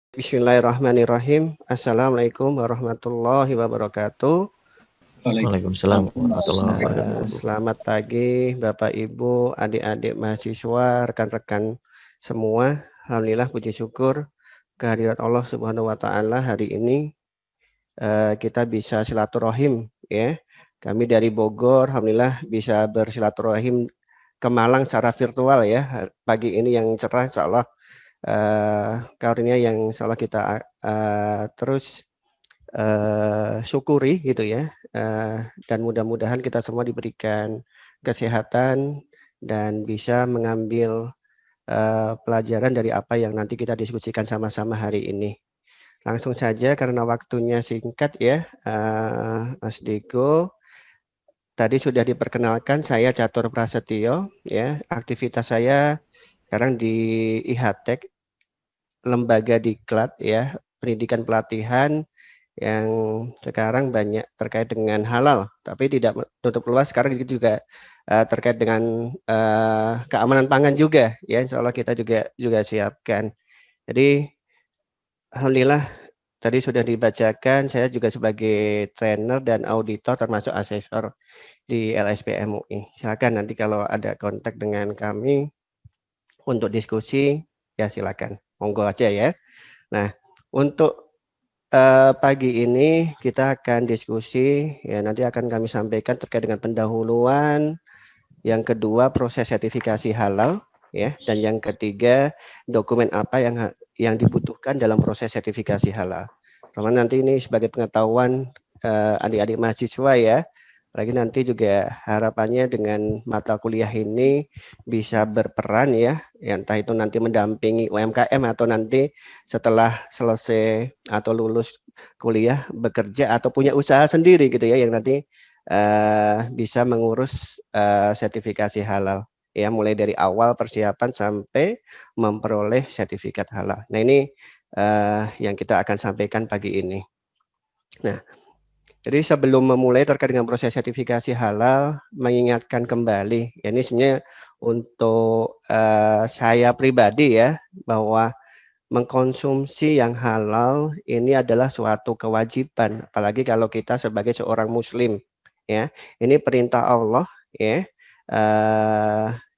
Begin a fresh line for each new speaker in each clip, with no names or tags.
Bismillahirrahmanirrahim. Assalamualaikum warahmatullahi wabarakatuh.
Waalaikumsalam warahmatullahi wabarakatuh.
Selamat pagi Bapak Ibu, adik-adik mahasiswa, rekan-rekan semua. Alhamdulillah puji syukur kehadirat Allah Subhanahu wa taala hari ini kita bisa silaturahim ya. Kami dari Bogor alhamdulillah bisa bersilaturahim ke Malang secara virtual ya. Pagi ini yang cerah insyaallah karunia yang insyaallah kita terus syukuri gitu ya, dan mudah-mudahan kita semua diberikan kesehatan dan bisa mengambil pelajaran dari apa yang nanti kita diskusikan sama-sama hari ini. Langsung saja karena waktunya singkat ya, Mas Diko. Tadi sudah diperkenalkan saya Catur Prasetyo ya, aktivitas saya sekarang di IHTEK, lembaga diklat ya, pendidikan pelatihan yang sekarang banyak terkait dengan halal, tapi tidak tutup luas sekarang juga terkait dengan keamanan pangan juga ya, insya Allah kita juga siapkan. Jadi alhamdulillah tadi sudah dibacakan, saya juga sebagai trainer dan auditor termasuk asesor di LSPM UI. Silakan nanti kalau ada kontak dengan kami untuk diskusi ya silakan, monggo aja ya. Nah, untuk pagi ini kita akan diskusi ya, nanti akan kami sampaikan terkait dengan pendahuluan, yang kedua proses sertifikasi halal ya, dan yang ketiga dokumen apa yang dibutuhkan dalam proses sertifikasi halal. Karena nanti ini sebagai pengetahuan adik-adik mahasiswa ya, lagi nanti juga harapannya dengan mata kuliah ini bisa berperan ya, entah itu nanti mendampingi UMKM atau nanti setelah selesai atau lulus kuliah bekerja atau punya usaha sendiri gitu ya, yang nanti bisa mengurus sertifikasi halal ya, mulai dari awal persiapan sampai memperoleh sertifikat halal. Nah ini yang kita akan sampaikan pagi ini. Nah, jadi sebelum memulai terkait dengan proses sertifikasi halal, mengingatkan kembali, ya ini sebenarnya untuk saya pribadi ya, bahwa mengkonsumsi yang halal ini adalah suatu kewajiban, apalagi kalau kita sebagai seorang muslim ya. Ini perintah Allah ya,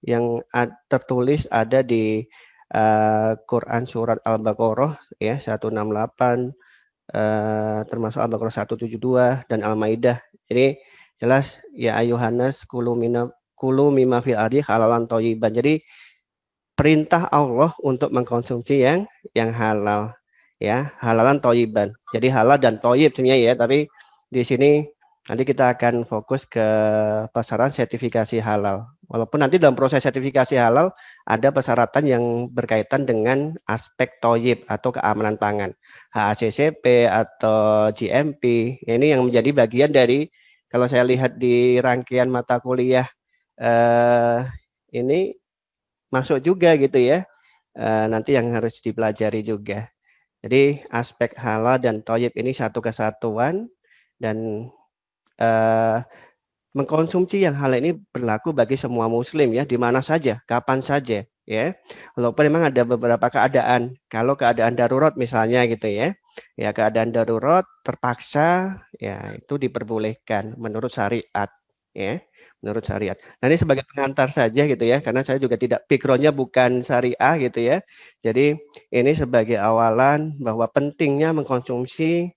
yang tertulis ada di Quran surat Al-Baqarah ya 168, termasuk Al-Baqarah 172 dan Al-Maidah. Jadi jelas ya ayuhanas kulu mimma fil ardi halalan thayyiban. Jadi perintah Allah untuk mengkonsumsi yang halal ya, halalan thayyiban. Jadi halal dan thayyib sebenarnya ya, tapi di sini nanti kita akan fokus ke persyaratan sertifikasi halal. Walaupun nanti dalam proses sertifikasi halal ada persyaratan yang berkaitan dengan aspek thayyib atau keamanan pangan, HACCP atau GMP. Ini yang menjadi bagian dari, kalau saya lihat di rangkaian mata kuliah ini masuk juga gitu ya, nanti yang harus dipelajari juga. Jadi aspek halal dan thayyib ini satu kesatuan, dan mengkonsumsi yang halal ini berlaku bagi semua muslim ya, di mana saja, kapan saja ya. Walaupun memang ada beberapa keadaan, kalau keadaan darurat misalnya gitu ya. Ya keadaan darurat terpaksa ya itu diperbolehkan menurut syariat ya, menurut syariat. Nah, ini sebagai pengantar saja gitu ya, karena saya juga tidak, background-nya bukan syariah gitu ya. Jadi ini sebagai awalan bahwa pentingnya mengkonsumsi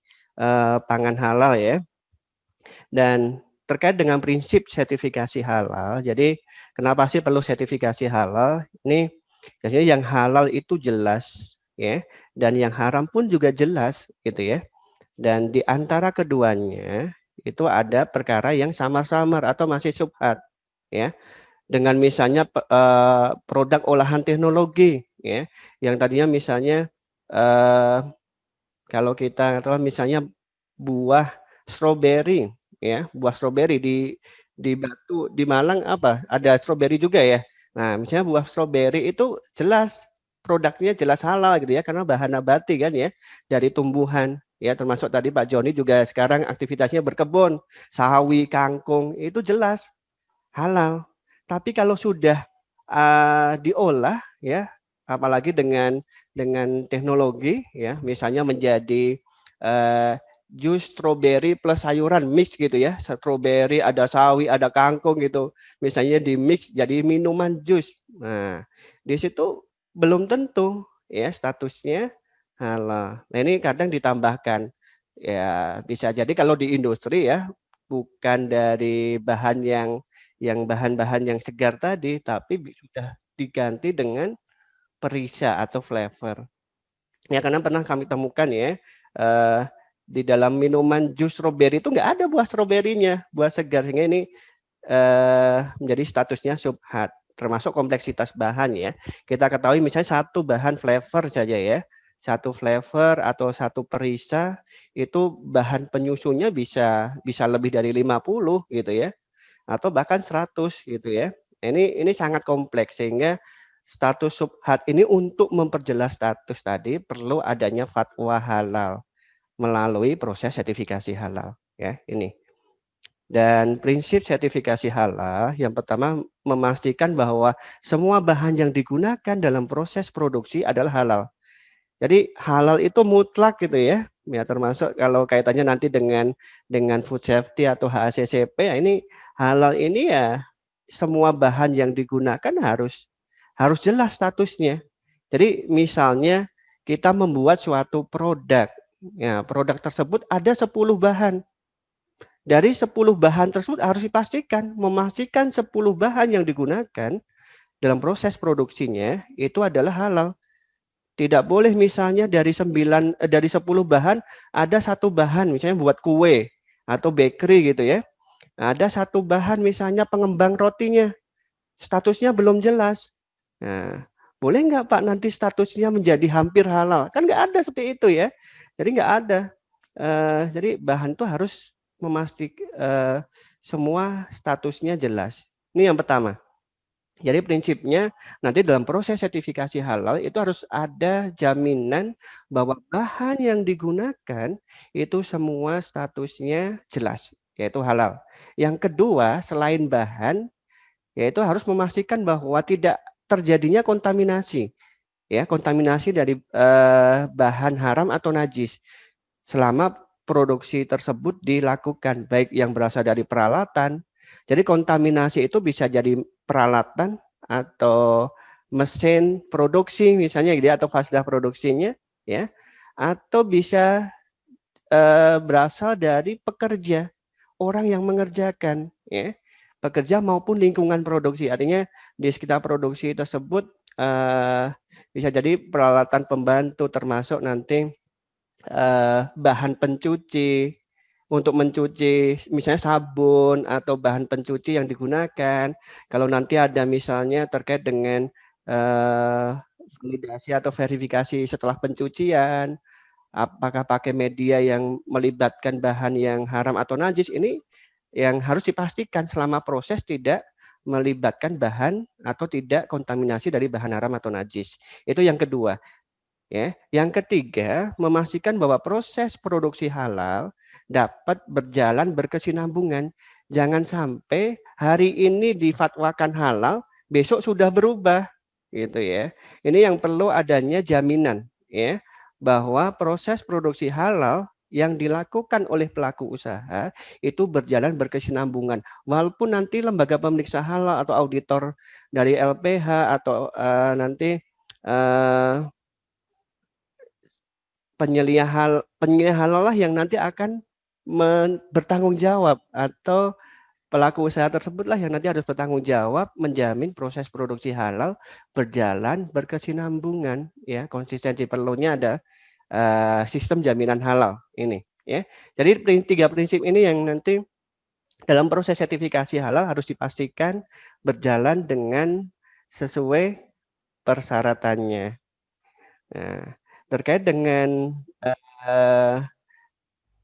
pangan halal ya. Dan terkait dengan prinsip sertifikasi halal, jadi kenapa sih perlu sertifikasi halal? Ini biasanya yang halal itu jelas ya, dan yang haram pun juga jelas gitu ya. Dan di antara keduanya itu ada perkara yang samar-samar atau masih syubhat ya. Dengan misalnya produk olahan teknologi ya, yang tadinya misalnya kalau kita tahu misalnya buah stroberi ya, buah stroberi di Batu, di Malang apa? Ada stroberi juga ya. Nah, misalnya buah stroberi itu jelas produknya jelas halal gitu ya, karena bahan nabati kan ya, dari tumbuhan ya, termasuk tadi Pak Joni juga sekarang aktivitasnya berkebun, sawi, kangkung, itu jelas halal. Tapi kalau sudah diolah ya, apalagi dengan dengan teknologi ya, misalnya menjadi jus strawberry plus sayuran mix gitu ya, strawberry ada sawi ada kangkung gitu, misalnya di mix jadi minuman jus. Nah di situ belum tentu ya statusnya halal. Nah ini kadang ditambahkan ya, bisa jadi kalau di industri ya bukan dari bahan yang bahan-bahan yang segar tadi, tapi sudah diganti dengan perisa atau flavor. Ya karena pernah kami temukan ya, di dalam minuman jus strawberry itu nggak ada buah stroberinya, buah segar, sehingga ini menjadi statusnya subhat, termasuk kompleksitas bahan ya. Kita ketahui misalnya satu bahan flavor saja ya, satu flavor atau satu perisa itu bahan penyusunnya bisa lebih dari 50 gitu ya, atau bahkan 100 gitu ya. Ini sangat kompleks, sehingga status subhat ini untuk memperjelas status tadi perlu adanya fatwa halal melalui proses sertifikasi halal ya ini. Dan prinsip sertifikasi halal yang pertama memastikan bahwa semua bahan yang digunakan dalam proses produksi adalah halal. Jadi halal itu mutlak gitu ya. Ya termasuk kalau kaitannya nanti dengan food safety atau HACCP ya, ini halal ini ya semua bahan yang digunakan harus jelas statusnya. Jadi misalnya kita membuat suatu produk, ya produk tersebut ada 10 bahan. Dari 10 bahan tersebut harus memastikan 10 bahan yang digunakan dalam proses produksinya itu adalah halal. Tidak boleh misalnya dari 10 bahan ada satu bahan misalnya buat kue atau bakery gitu ya. Ada satu bahan misalnya pengembang rotinya, statusnya belum jelas. Nah, boleh nggak Pak nanti statusnya menjadi hampir halal? Kan nggak ada seperti itu ya. Jadi nggak ada. Jadi bahan itu harus memastikan semua statusnya jelas. Ini yang pertama. Jadi prinsipnya nanti dalam proses sertifikasi halal itu harus ada jaminan bahwa bahan yang digunakan itu semua statusnya jelas, yaitu halal. Yang kedua, selain bahan, yaitu harus memastikan bahwa tidak terjadinya kontaminasi, ya kontaminasi dari bahan haram atau najis selama produksi tersebut dilakukan, baik yang berasal dari peralatan. Jadi kontaminasi itu bisa jadi peralatan atau mesin produksi misalnya gitu ya, atau fasilitas produksinya ya, atau bisa berasal dari pekerja, orang yang mengerjakan ya, pekerja maupun lingkungan produksi. Artinya di sekitar produksi tersebut bisa jadi peralatan pembantu, termasuk nanti bahan pencuci untuk mencuci misalnya sabun atau bahan pencuci yang digunakan. Kalau nanti ada misalnya terkait dengan validasi atau verifikasi setelah pencucian, apakah pakai media yang melibatkan bahan yang haram atau najis, ini yang harus dipastikan selama proses tidak melibatkan bahan atau tidak kontaminasi dari bahan haram atau najis. Itu yang kedua. Ya, yang ketiga, memastikan bahwa proses produksi halal dapat berjalan berkesinambungan. Jangan sampai hari ini difatwakan halal, besok sudah berubah, gitu ya. Ini yang perlu adanya jaminan, ya, bahwa proses produksi halal yang dilakukan oleh pelaku usaha itu berjalan berkesinambungan. Walaupun nanti lembaga pemeriksa halal atau auditor dari LPH atau nanti penyelia halal lah yang nanti akan bertanggung jawab, atau pelaku usaha tersebutlah yang nanti harus bertanggung jawab menjamin proses produksi halal berjalan berkesinambungan ya, konsistensi. Perlunya ada sistem jaminan halal ini ya. Jadi tiga prinsip ini yang nanti dalam proses sertifikasi halal harus dipastikan berjalan dengan sesuai persyaratannya. Nah, terkait dengan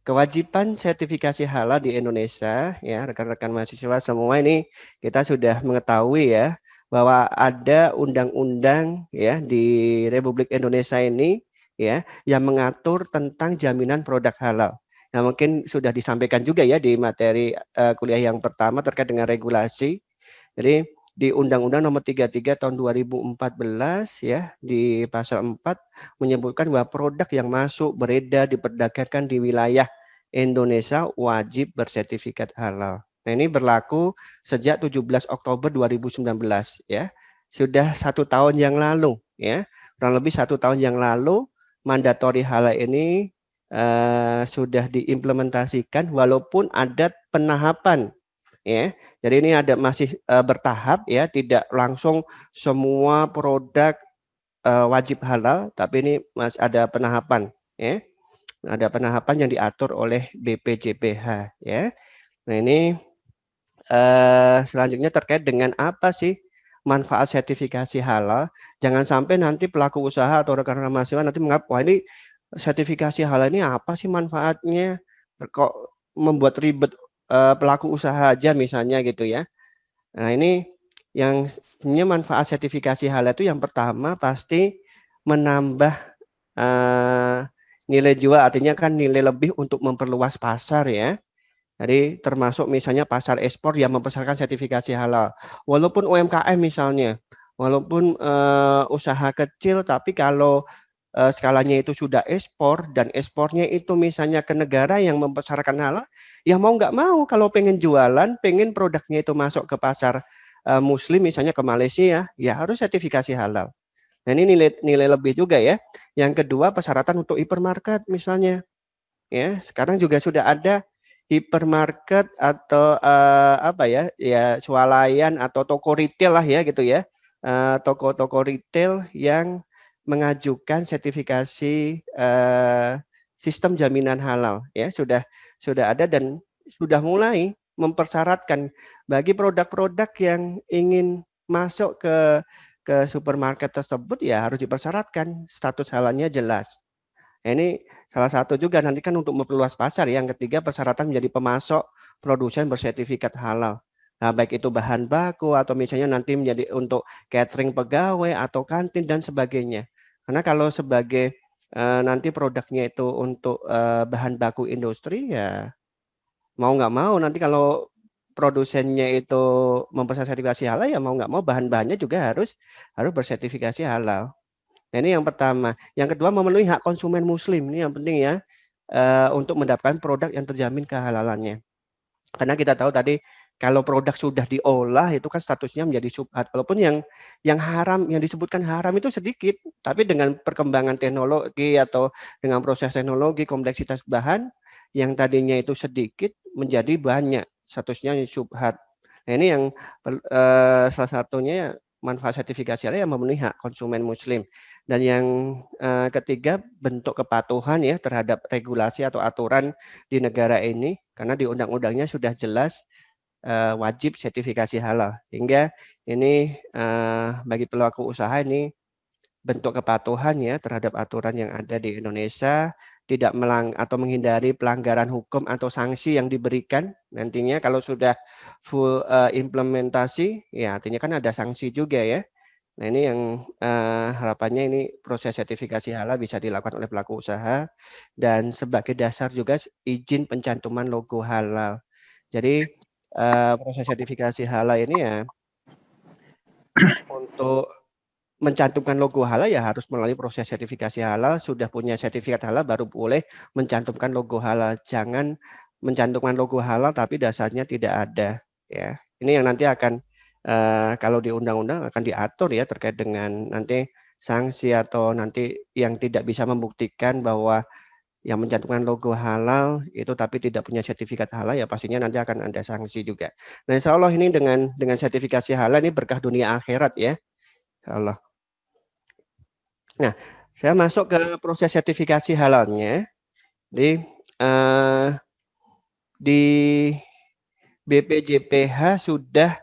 kewajiban sertifikasi halal di Indonesia, ya rekan-rekan mahasiswa semua, ini kita sudah mengetahui ya bahwa ada undang-undang ya di Republik Indonesia ini ya yang mengatur tentang jaminan produk halal. Nah, mungkin sudah disampaikan juga ya di materi kuliah yang pertama terkait dengan regulasi. Jadi di Undang-Undang Nomor 33 Tahun 2014 ya, di pasal 4 menyebutkan bahwa produk yang masuk, beredar, diperdagangkan di wilayah Indonesia wajib bersertifikat halal. Nah, ini berlaku sejak 17 Oktober 2019 ya. Sudah 1 tahun yang lalu ya. Kurang lebih 1 tahun yang lalu mandatori halal ini sudah diimplementasikan walaupun ada penahapan ya. Jadi ini ada masih bertahap ya, tidak langsung semua produk wajib halal, tapi ini masih ada penahapan ya. Ada penahapan yang diatur oleh BPJPH ya. Nah, ini selanjutnya terkait dengan apa sih manfaat sertifikasi halal. Jangan sampai nanti pelaku usaha atau rekan-rekan mahasiswa nanti menganggap, wah ini sertifikasi halal ini apa sih manfaatnya? Kok membuat ribet pelaku usaha aja misalnya gitu ya. Nah, ini yang sebenarnya manfaat sertifikasi halal itu yang pertama pasti menambah nilai jual, artinya kan nilai lebih untuk memperluas pasar ya. Jadi termasuk misalnya pasar ekspor yang mempersyaratkan sertifikasi halal. Walaupun UMKM misalnya, walaupun usaha kecil, tapi kalau skalanya itu sudah ekspor dan ekspornya itu misalnya ke negara yang mempersyaratkan halal, ya mau nggak mau kalau pengen jualan, pengen produknya itu masuk ke pasar Muslim misalnya ke Malaysia, ya harus sertifikasi halal. Nah, ini nilai lebih juga ya. Yang kedua persyaratan untuk hypermarket misalnya. Ya, sekarang juga sudah ada hypermarket atau apa ya, ya swalayan atau toko retail lah ya gitu ya. Toko-toko retail yang mengajukan sertifikasi sistem jaminan halal ya, sudah ada dan sudah mulai mempersyaratkan bagi produk-produk yang ingin masuk ke supermarket tersebut ya harus dipersyaratkan status halalnya jelas. Nah, ini salah satu juga nanti kan untuk memperluas pasar. Yang ketiga persyaratan menjadi pemasok produsen bersertifikat halal. Nah, baik itu bahan baku atau misalnya nanti menjadi untuk catering pegawai atau kantin dan sebagainya. Karena kalau sebagai nanti produknya itu untuk bahan baku industri ya mau nggak mau nanti kalau produsennya itu memperoleh sertifikasi halal ya mau nggak mau bahan-bahannya juga harus bersertifikasi halal. Nah, ini yang pertama. Yang kedua memenuhi hak konsumen muslim. Ini yang penting ya untuk mendapatkan produk yang terjamin kehalalannya. Karena kita tahu tadi kalau produk sudah diolah itu kan statusnya menjadi syubhat. Walaupun yang haram yang disebutkan haram itu sedikit, tapi dengan perkembangan teknologi atau dengan proses teknologi kompleksitas bahan yang tadinya itu sedikit menjadi banyak, statusnya syubhat. Nah, ini yang salah satunya manfaat sertifikasi halal yang memenuhi hak konsumen muslim. Dan yang ketiga bentuk kepatuhan ya terhadap regulasi atau aturan di negara ini karena di undang-undangnya sudah jelas wajib sertifikasi halal. Hingga ini bagi pelaku usaha ini bentuk kepatuhan ya terhadap aturan yang ada di Indonesia, tidak atau menghindari pelanggaran hukum atau sanksi yang diberikan nantinya kalau sudah full implementasi ya artinya kan ada sanksi juga ya. Nah, ini yang harapannya ini proses sertifikasi halal bisa dilakukan oleh pelaku usaha dan sebagai dasar juga izin pencantuman logo halal. Jadi proses sertifikasi halal ini ya untuk mencantumkan logo halal ya harus melalui proses sertifikasi halal, sudah punya sertifikat halal baru boleh mencantumkan logo halal. Jangan mencantumkan logo halal tapi dasarnya tidak ada ya. Ini yang nanti akan kalau di undang-undang akan diatur ya terkait dengan nanti sanksi atau nanti yang tidak bisa membuktikan bahwa yang mencantumkan logo halal itu tapi tidak punya sertifikat halal ya pastinya nanti akan ada sanksi juga. Nah, insya Allah ini dengan sertifikasi halal ini berkah dunia akhirat ya. Insya Allah. Nah, saya masuk ke proses sertifikasi halalnya. Di BPJPH sudah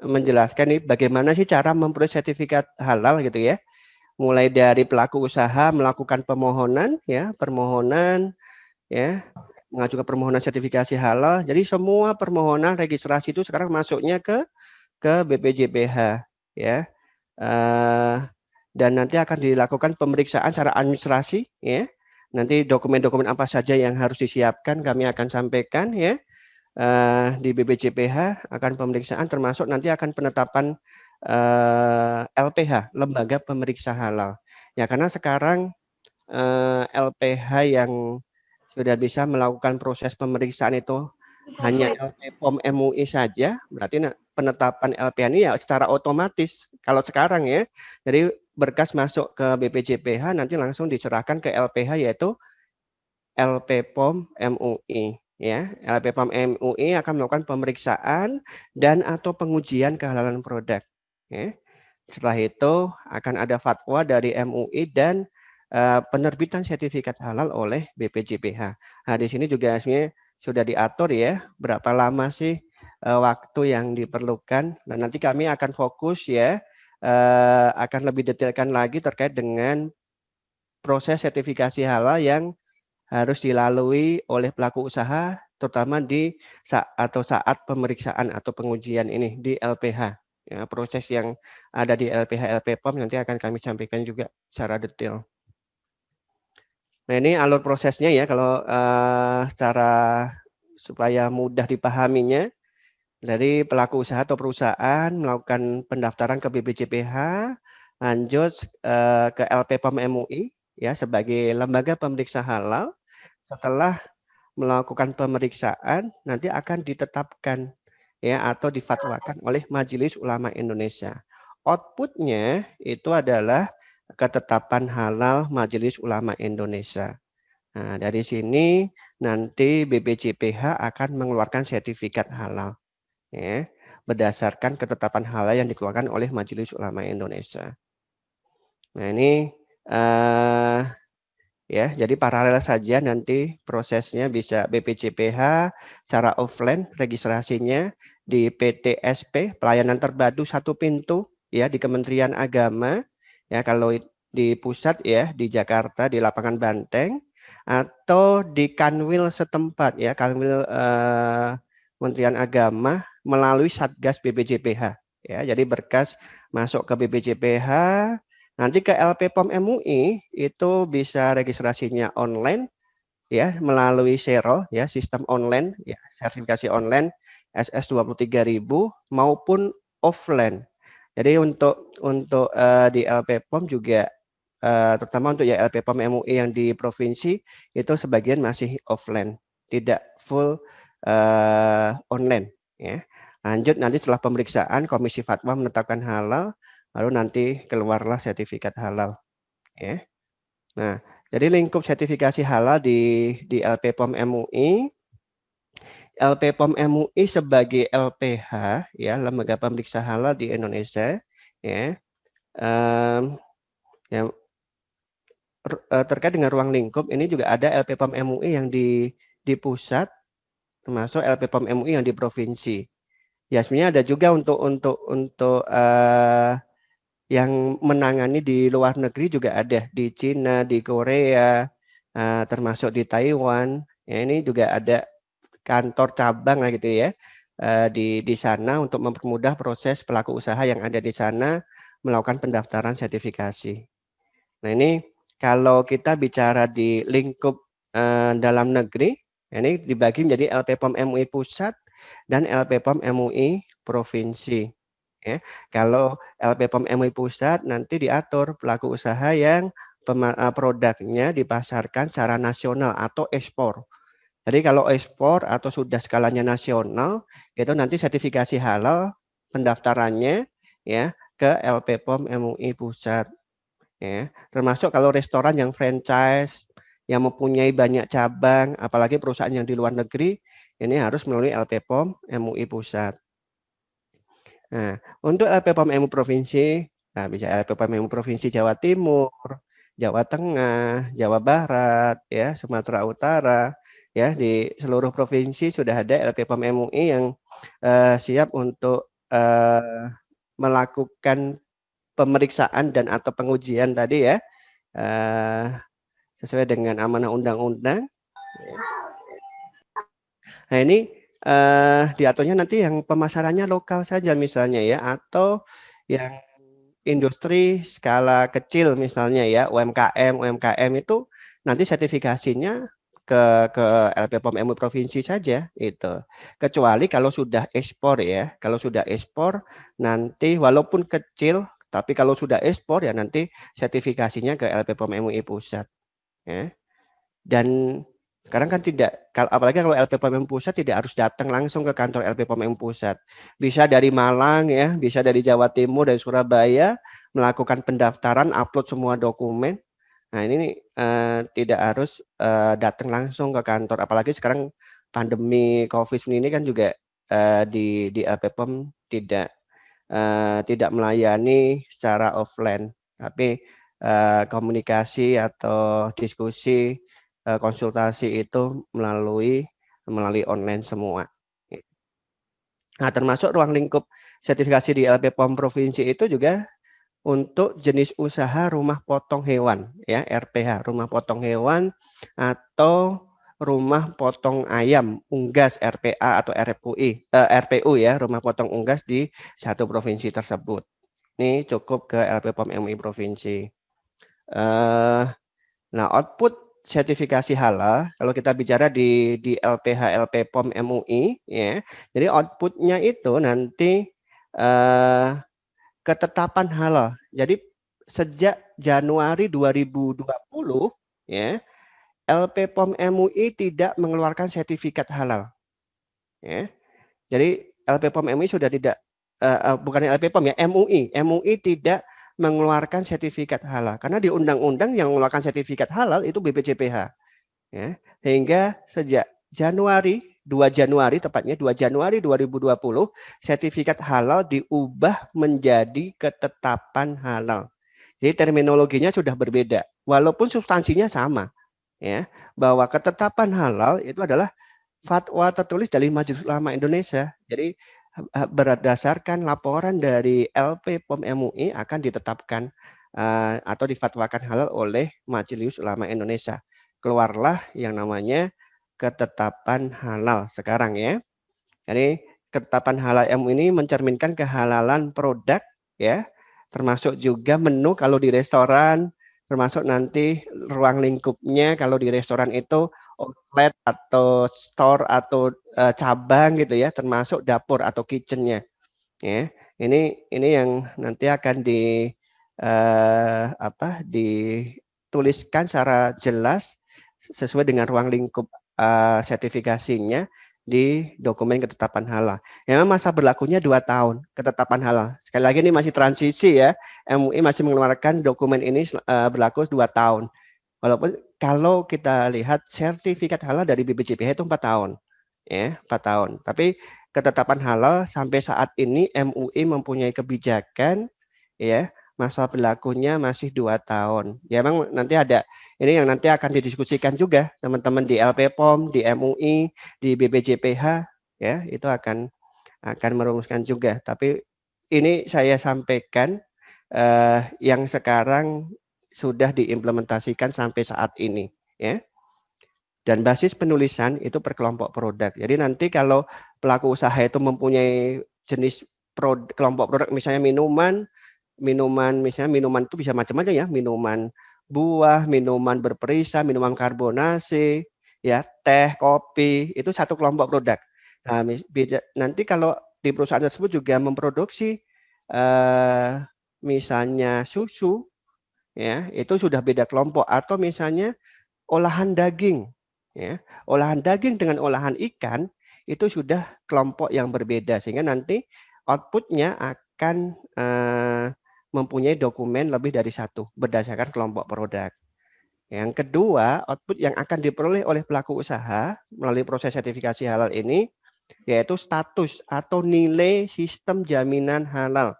menjelaskan nih bagaimana sih cara memperoleh sertifikat halal gitu ya. Mulai dari pelaku usaha melakukan permohonan ya, mengajukan permohonan sertifikasi halal. Jadi semua permohonan registrasi itu sekarang masuknya ke BPJPH ya. Dan nanti akan dilakukan pemeriksaan secara administrasi ya. Nanti dokumen-dokumen apa saja yang harus disiapkan kami akan sampaikan ya. di BPJPH akan pemeriksaan termasuk nanti akan penetapan LPH, Lembaga Pemeriksa Halal. Ya karena sekarang LPH yang sudah bisa melakukan proses pemeriksaan itu hanya LP POM MUI saja, berarti penetapan LPH ini ya secara otomatis kalau sekarang ya. Jadi berkas masuk ke BPJPH nanti langsung diserahkan ke LPH yaitu LP POM MUI ya. LP POM MUI akan melakukan pemeriksaan dan atau pengujian kehalalan produk. Ya. Setelah itu akan ada fatwa dari MUI dan penerbitan sertifikat halal oleh BPJPH. Nah, di sini juga sebenarnya sudah diatur ya berapa lama sih waktu yang diperlukan. Dan nanti kami akan fokus ya akan lebih detailkan lagi terkait dengan proses sertifikasi halal yang harus dilalui oleh pelaku usaha terutama di saat pemeriksaan atau pengujian ini di LPH. Ya, proses yang ada di LPH LP POM nanti akan kami sampaikan juga secara detail. Nah, ini alur prosesnya ya kalau secara supaya mudah dipahaminya. Dari pelaku usaha atau perusahaan melakukan pendaftaran ke BPJPH, lanjut ke LP POM MUI ya sebagai lembaga pemeriksa halal. Setelah melakukan pemeriksaan nanti akan ditetapkan ya atau difatwakan oleh Majelis Ulama Indonesia. Outputnya itu adalah ketetapan halal Majelis Ulama Indonesia. Nah, dari sini nanti BPJPH akan mengeluarkan sertifikat halal ya, berdasarkan ketetapan halal yang dikeluarkan oleh Majelis Ulama Indonesia. Nah, ini ya, jadi paralel saja nanti prosesnya bisa BPJPH secara offline registrasinya di PTSP pelayanan terpadu satu pintu ya di Kementerian Agama ya kalau di pusat ya di Jakarta di Lapangan Banteng atau di Kanwil setempat ya Kanwil Kementerian Agama melalui Satgas BPJPH ya jadi berkas masuk ke BPJPH. Nanti ke LP POM MUI itu bisa registrasinya online ya melalui Sero ya sistem online ya sertifikasi online SS23.000 maupun offline. Jadi untuk di LP POM juga terutama untuk ya LP POM MUI yang di provinsi itu sebagian masih offline, tidak full online ya. Lanjut nanti setelah pemeriksaan Komisi Fatwa menetapkan halal lalu nanti keluarlah sertifikat halal ya. Nah, jadi lingkup sertifikasi halal di LP POM MUI. LP POM MUI sebagai LPH ya, lembaga pemeriksa halal di Indonesia ya. Yang terkait dengan ruang lingkup ini juga ada LP POM MUI yang di pusat termasuk LP POM MUI yang di provinsi. Ya sebenarnya ada juga untuk yang menangani di luar negeri juga ada di Cina, di Korea, termasuk di Taiwan. Ya, ini juga ada kantor cabang lah gitu ya di sana untuk mempermudah proses pelaku usaha yang ada di sana melakukan pendaftaran sertifikasi. Nah ini kalau kita bicara di lingkup dalam negeri, ini dibagi menjadi LP POM MUI pusat dan LP POM MUI provinsi. Ya, kalau LP POM MUI pusat nanti diatur pelaku usaha yang produknya dipasarkan secara nasional atau ekspor. Jadi kalau ekspor atau sudah skalanya nasional itu nanti sertifikasi halal pendaftarannya ya ke LP POM MUI pusat. Ya, termasuk kalau restoran yang franchise yang mempunyai banyak cabang, apalagi perusahaan yang di luar negeri ini harus melalui LP POM MUI pusat. Nah, untuk LP POM MUI provinsi, nah bisa LP POM MUI provinsi Jawa Timur, Jawa Tengah, Jawa Barat, ya Sumatera Utara, ya di seluruh provinsi sudah ada LP POM MUI yang siap untuk melakukan pemeriksaan dan atau pengujian tadi ya sesuai dengan amanah undang-undang. Nah ini diaturnya nanti yang pemasarannya lokal saja misalnya ya atau yang industri skala kecil misalnya ya UMKM itu nanti sertifikasinya ke LP POM MUI provinsi saja itu. Kecuali kalau sudah ekspor ya. Kalau sudah ekspor nanti walaupun kecil tapi kalau sudah ekspor ya nanti sertifikasinya ke LP POM MUI pusat ya. Dan sekarang kan tidak, apalagi kalau LP POM MUI pusat tidak harus datang langsung ke kantor LP POM MUI pusat. Bisa dari Malang ya, bisa dari Jawa Timur, dari Surabaya melakukan pendaftaran, upload semua dokumen. Nah ini tidak harus datang langsung ke kantor. Apalagi sekarang pandemi COVID-19 ini kan juga di LP POM tidak melayani secara offline, tapi komunikasi atau diskusi konsultasi itu melalui online semua. Nah, termasuk ruang lingkup sertifikasi di LP POM provinsi itu juga untuk jenis usaha rumah potong hewan, ya RPH, rumah potong hewan atau rumah potong ayam unggas RPA atau RPU ya, rumah potong unggas di satu provinsi tersebut. Ini cukup ke LP POM MUI provinsi. Nah, output sertifikasi halal kalau kita bicara di LPH LP POM MUI ya. Jadi outputnya itu nanti ketetapan halal. Jadi sejak Januari 2020 ya, LP POM MUI tidak mengeluarkan sertifikat halal. Ya. Jadi LP POM MUI sudah tidak bukan LP POM ya, MUI tidak mengeluarkan sertifikat halal karena di undang-undang yang mengeluarkan sertifikat halal itu BPJPH. Ya. Sehingga sejak Januari 2 Januari tepatnya 2 Januari 2020 sertifikat halal diubah menjadi ketetapan halal. Jadi terminologinya sudah berbeda walaupun substansinya sama ya, bahwa ketetapan halal itu adalah fatwa tertulis dari Majelis Ulama Indonesia. Jadi berdasarkan laporan dari LP POM MUI akan ditetapkan atau difatwakan halal oleh Majelis Ulama Indonesia. Keluarlah yang namanya ketetapan halal sekarang ya. Jadi ketetapan halal MUI ini mencerminkan kehalalan produk ya, termasuk juga menu kalau di restoran, termasuk nanti ruang lingkupnya kalau di restoran itu outlet atau store atau cabang gitu ya, termasuk dapur atau kitchennya. Ya, ini yang nanti akan dituliskan secara jelas sesuai dengan ruang lingkup sertifikasinya di dokumen ketetapan halal. Yang masa berlakunya 2 tahun ketetapan halal. Sekali lagi ini masih transisi ya. MUI masih mengeluarkan dokumen ini berlaku 2 tahun. Walaupun kalau kita lihat sertifikat halal dari BPJPH itu 4 tahun. Ya, 4 tahun. Tapi ketetapan halal sampai saat ini MUI mempunyai kebijakan ya, masa berlakunya masih 2 tahun. Ya memang nanti ada ini yang nanti akan didiskusikan juga teman-teman di LP POM, di MUI, di BPJPH ya, itu akan merumuskan juga. Tapi ini saya sampaikan yang sekarang sudah diimplementasikan sampai saat ini ya. Dan basis penulisan itu per kelompok produk. Jadi nanti kalau pelaku usaha itu mempunyai jenis kelompok produk misalnya minuman misalnya minuman itu bisa macam-macam ya, minuman buah, minuman berperisa, minuman karbonase, ya, teh, kopi, itu satu kelompok produk. Nah, nanti kalau di perusahaan tersebut juga memproduksi misalnya susu ya, itu sudah beda kelompok atau misalnya olahan daging ya. Olahan daging dengan olahan ikan itu sudah kelompok yang berbeda sehingga nanti outputnya akan mempunyai dokumen lebih dari satu berdasarkan kelompok produk. Yang kedua, output yang akan diperoleh oleh pelaku usaha melalui proses sertifikasi halal ini yaitu status atau nilai sistem jaminan halal.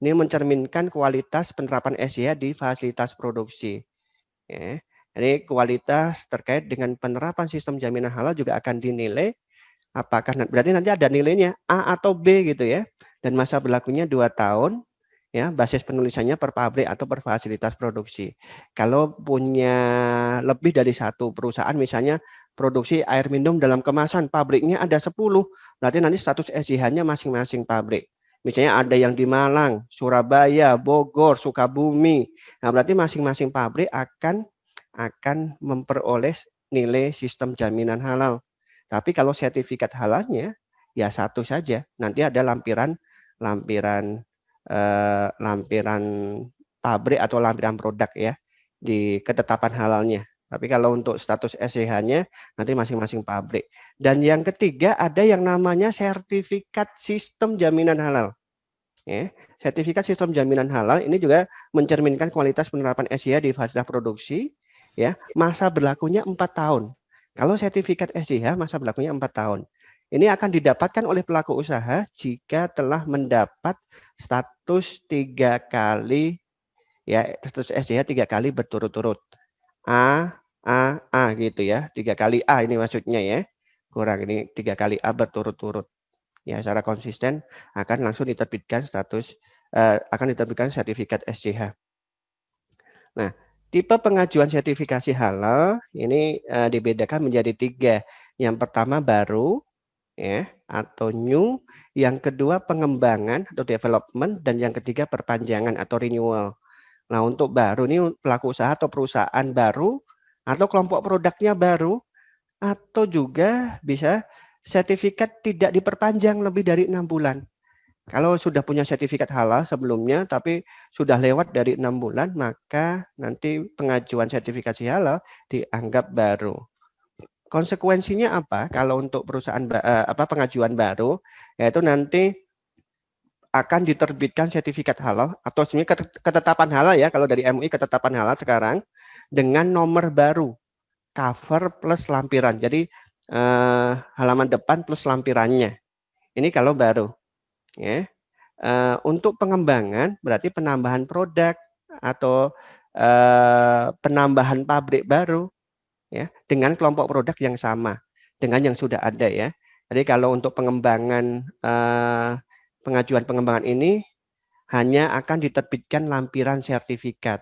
Ini mencerminkan kualitas penerapan SIH di fasilitas produksi. Ya. Jadi kualitas terkait dengan penerapan sistem jaminan halal juga akan dinilai apakah berarti nanti ada nilainya A atau B gitu ya. Dan masa berlakunya 2 tahun ya, basis penulisannya per pabrik atau per fasilitas produksi. Kalau punya lebih dari satu perusahaan misalnya produksi air minum dalam kemasan, pabriknya ada 10, berarti nanti status SIH-nya masing-masing pabrik. Misalnya ada yang di Malang, Surabaya, Bogor, Sukabumi. Nah, berarti masing-masing pabrik akan memperoleh nilai sistem jaminan halal. Tapi kalau sertifikat halalnya ya satu saja. Nanti ada lampiran pabrik atau lampiran produk ya di ketetapan halalnya. Tapi kalau untuk status SCH-nya nanti masing-masing pabrik. Dan yang ketiga ada yang namanya sertifikat sistem jaminan halal. Ya, sertifikat sistem jaminan halal ini juga mencerminkan kualitas penerapan SCH di fasilitas produksi. Ya, masa berlakunya 4 tahun. Kalau sertifikat SCH masa berlakunya 4 tahun. Ini akan didapatkan oleh pelaku usaha jika telah mendapat status 3 kali, ya status SCH 3 kali berturut-turut. A gitu ya, 3 kali A ini maksudnya ya. Kurang ini 3 kali A berturut-turut. Ya, secara konsisten akan langsung diterbitkan akan diterbitkan sertifikat SCH. Nah, tipe pengajuan sertifikasi halal ini dibedakan menjadi 3. Yang pertama baru, ya, atau new. Yang kedua pengembangan atau development, dan yang ketiga perpanjangan atau renewal. Nah, untuk baru ini pelaku usaha atau perusahaan baru atau kelompok produknya baru, atau juga bisa sertifikat tidak diperpanjang lebih dari 6 bulan. Kalau sudah punya sertifikat halal sebelumnya, tapi sudah lewat dari 6 bulan, maka nanti pengajuan sertifikasi halal dianggap baru. Konsekuensinya apa? Kalau untuk perusahaan pengajuan baru, yaitu nanti akan diterbitkan sertifikat halal atau sebenarnya ketetapan halal ya, kalau dari MUI ketetapan halal sekarang dengan nomor baru, cover plus lampiran. Jadi halaman depan plus lampirannya. Ini kalau baru. Ya. Untuk pengembangan berarti penambahan produk atau penambahan pabrik baru ya dengan kelompok produk yang sama dengan yang sudah ada ya. Jadi kalau untuk pengembangan pengajuan pengembangan ini hanya akan diterbitkan lampiran sertifikat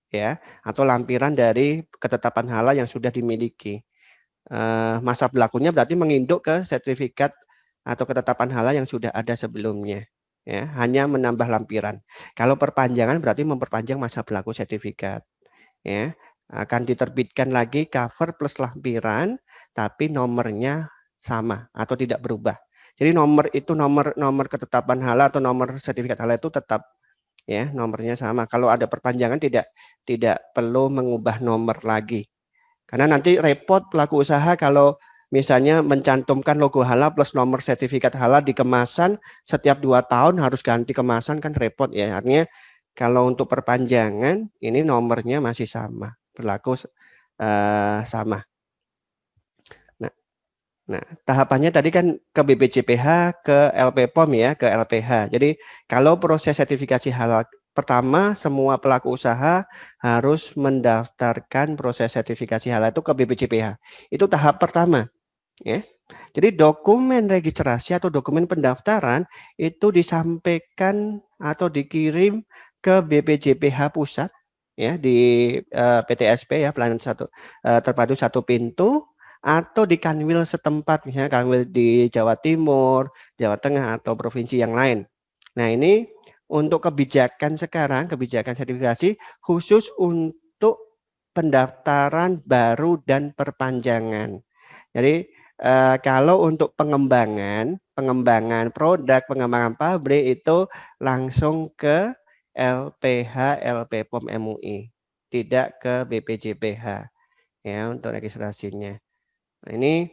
ya atau lampiran dari ketetapan halal yang sudah dimiliki. Masa berlakunya berarti menginduk ke sertifikat atau ketetapan halal yang sudah ada sebelumnya. Ya, hanya menambah lampiran. Kalau perpanjangan berarti memperpanjang masa berlaku sertifikat. Ya, akan diterbitkan lagi cover plus lampiran, tapi nomornya sama atau tidak berubah. Jadi nomor itu nomor ketetapan halal atau nomor sertifikat halal itu tetap ya nomornya sama. Kalau ada perpanjangan tidak perlu mengubah nomor lagi. Karena nanti repot pelaku usaha kalau misalnya mencantumkan logo halal plus nomor sertifikat halal di kemasan setiap 2 tahun harus ganti kemasan, kan repot ya. Artinya kalau untuk perpanjangan ini nomornya masih sama, berlaku sama. Nah, tahapannya tadi kan ke BPJPH, ke LPPOM ya, ke LPH. Jadi kalau proses sertifikasi halal pertama, semua pelaku usaha harus mendaftarkan proses sertifikasi halal itu ke BPJPH. Itu tahap pertama. Ya. Jadi dokumen registrasi atau dokumen pendaftaran itu disampaikan atau dikirim ke BPJPH pusat ya di PTSP ya, pelayanan terpadu satu pintu, atau di kanwil setempat, misalnya kanwil di Jawa Timur, Jawa Tengah, atau provinsi yang lain. Nah, ini untuk kebijakan sekarang, kebijakan sertifikasi khusus untuk pendaftaran baru dan perpanjangan. Jadi kalau untuk pengembangan produk, pengembangan pabrik itu langsung ke LPH, LPPOM MUI, tidak ke BPJPH ya untuk registrasinya. Nah, ini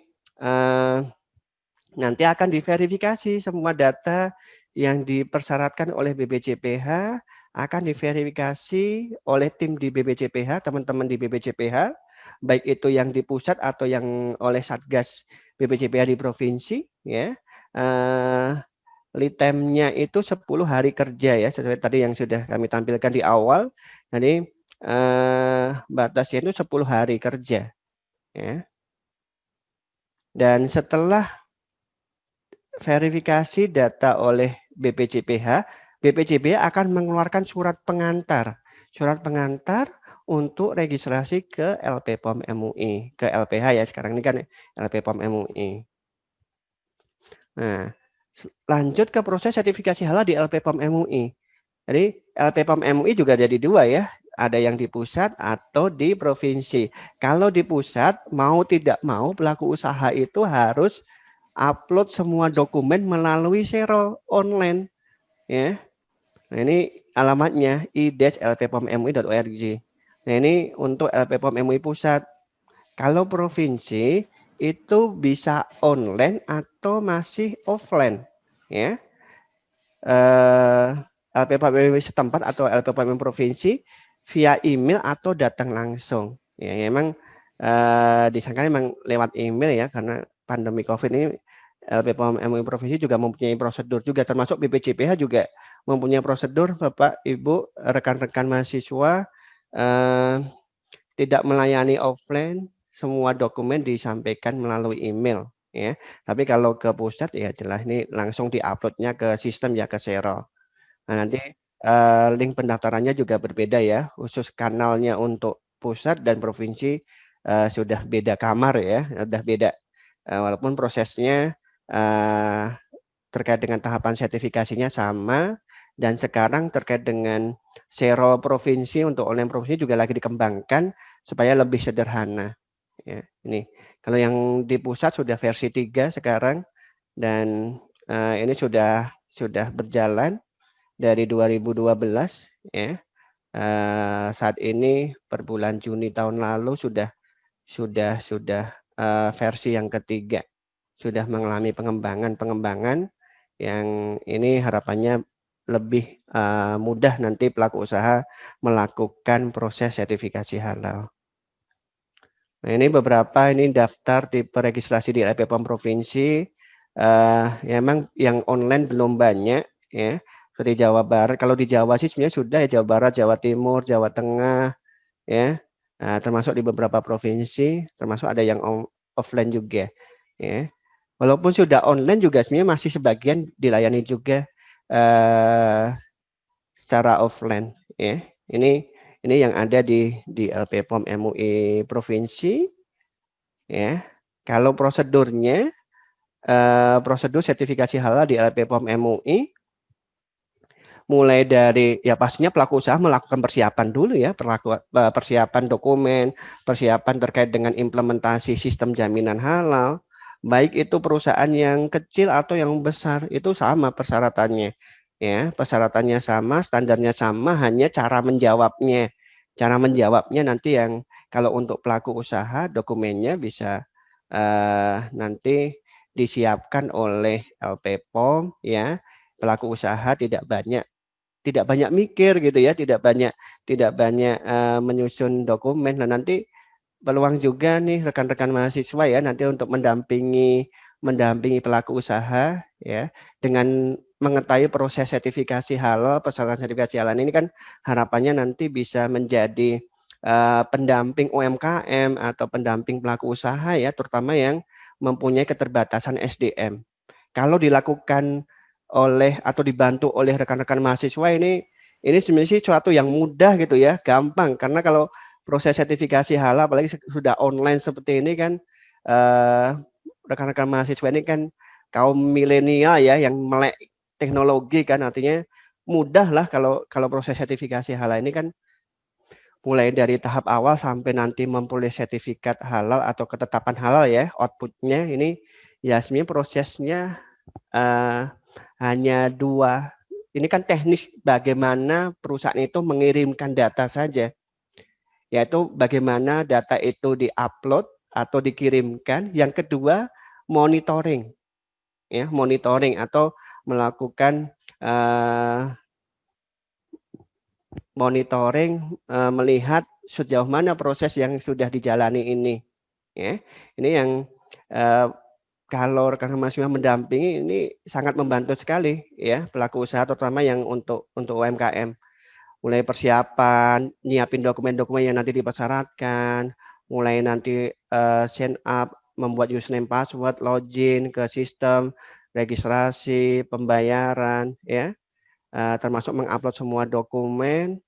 nanti akan diverifikasi semua data yang dipersyaratkan oleh BPJPH akan diverifikasi oleh tim di BPJPH, teman-teman di BPJPH, baik itu yang di pusat atau yang oleh Satgas BPJPH di provinsi ya. Lead time-nya itu 10 hari kerja ya, sesuai tadi yang sudah kami tampilkan di awal. Jadi batasnya itu 10 hari kerja ya. Dan setelah verifikasi data oleh BPJPH, BPJPH akan mengeluarkan surat pengantar untuk registrasi ke LPPOM MUI, ke LPH ya sekarang ini kan LPPOM MUI. Nah, lanjut ke proses sertifikasi halal di LPPOM MUI. Jadi LPPOM MUI juga jadi 2 ya, ada yang di pusat atau di provinsi. Kalau di pusat, mau tidak mau pelaku usaha itu harus upload semua dokumen melalui Xero online, ya. Nah, ini alamatnya i-lppom.mui.org. Nah, ini untuk LPPOM MUI pusat. Kalau provinsi itu bisa online atau masih offline, ya. LPPOM MUI setempat atau LPPOM provinsi via email atau datang langsung. Ya, memang disangka memang lewat email ya, karena pandemi COVID ini LPPOM MUI provinsi juga mempunyai prosedur juga, termasuk BPJPH juga mempunyai prosedur, Bapak, Ibu, rekan-rekan mahasiswa tidak melayani offline, semua dokumen disampaikan melalui email, ya. Tapi kalau ke pusat ya jelas ini langsung diuploadnya ke sistem ya, ke Xero. Nah, nanti link pendaftarannya juga berbeda ya, khusus kanalnya untuk pusat dan provinsi sudah beda kamar ya, sudah beda. Walaupun prosesnya terkait dengan tahapan sertifikasinya sama, dan sekarang terkait dengan Xero provinsi untuk online provinsi juga lagi dikembangkan supaya lebih sederhana. Ya, ini kalau yang di pusat sudah versi 3 sekarang, dan ini sudah berjalan dari 2012 ya. Saat ini per bulan Juni tahun lalu sudah versi yang ketiga, sudah mengalami pengembangan yang ini harapannya lebih mudah nanti pelaku usaha melakukan proses sertifikasi halal. Nah, ini beberapa daftar tipe registrasi di LPPOM provinsi. Ya, memang yang online belum banyak ya. Seperti Jawa Barat, kalau di Jawa sih sebenarnya sudah ya, Jawa Barat, Jawa Timur, Jawa Tengah ya. Termasuk di beberapa provinsi, termasuk ada yang offline juga ya. Walaupun sudah online juga sebenarnya masih sebagian dilayani juga secara offline ya. Ini yang ada di LPPOM MUI provinsi ya. Kalau prosedurnya, prosedur sertifikasi halal di LPPOM MUI mulai dari ya pastinya pelaku usaha melakukan persiapan dulu ya, persiapan dokumen, persiapan terkait dengan implementasi sistem jaminan halal, baik itu perusahaan yang kecil atau yang besar, itu sama persyaratannya. Ya, persyaratannya sama, standarnya sama, hanya cara menjawabnya. Cara menjawabnya nanti yang kalau untuk pelaku usaha dokumennya bisa nanti disiapkan oleh LPPOM ya. Pelaku usaha tidak banyak mikir gitu ya, tidak banyak menyusun dokumen. Nah, nanti peluang juga nih rekan-rekan mahasiswa ya nanti untuk mendampingi pelaku usaha ya, dengan mengetahui proses sertifikasi halal, persyaratan sertifikasi halal ini kan harapannya nanti bisa menjadi pendamping UMKM atau pendamping pelaku usaha ya, terutama yang mempunyai keterbatasan SDM. Kalau dilakukan oleh atau dibantu oleh rekan-rekan mahasiswa ini sebenarnya sih suatu yang mudah gitu ya, gampang, karena kalau proses sertifikasi halal apalagi sudah online seperti ini kan, rekan-rekan mahasiswa ini kan kaum milenial ya yang melek teknologi kan, artinya mudah lah kalau proses sertifikasi halal ini kan mulai dari tahap awal sampai nanti memperoleh sertifikat halal atau ketetapan halal ya, outputnya ini ya sebenarnya prosesnya hanya 2. Ini kan teknis bagaimana perusahaan itu mengirimkan data saja, yaitu bagaimana data itu diupload atau dikirimkan. Yang kedua, monitoring, ya, monitoring atau melakukan monitoring, melihat sejauh mana proses yang sudah dijalani ini. Ya, ini yang kalau rekan mahasiswa mendampingi ini sangat membantu sekali ya pelaku usaha, terutama yang untuk UMKM. Mulai persiapan, nyiapin dokumen-dokumen yang nanti dipersyaratkan, mulai nanti sign up, membuat username password, login ke sistem, registrasi, pembayaran, ya, termasuk mengupload semua dokumen,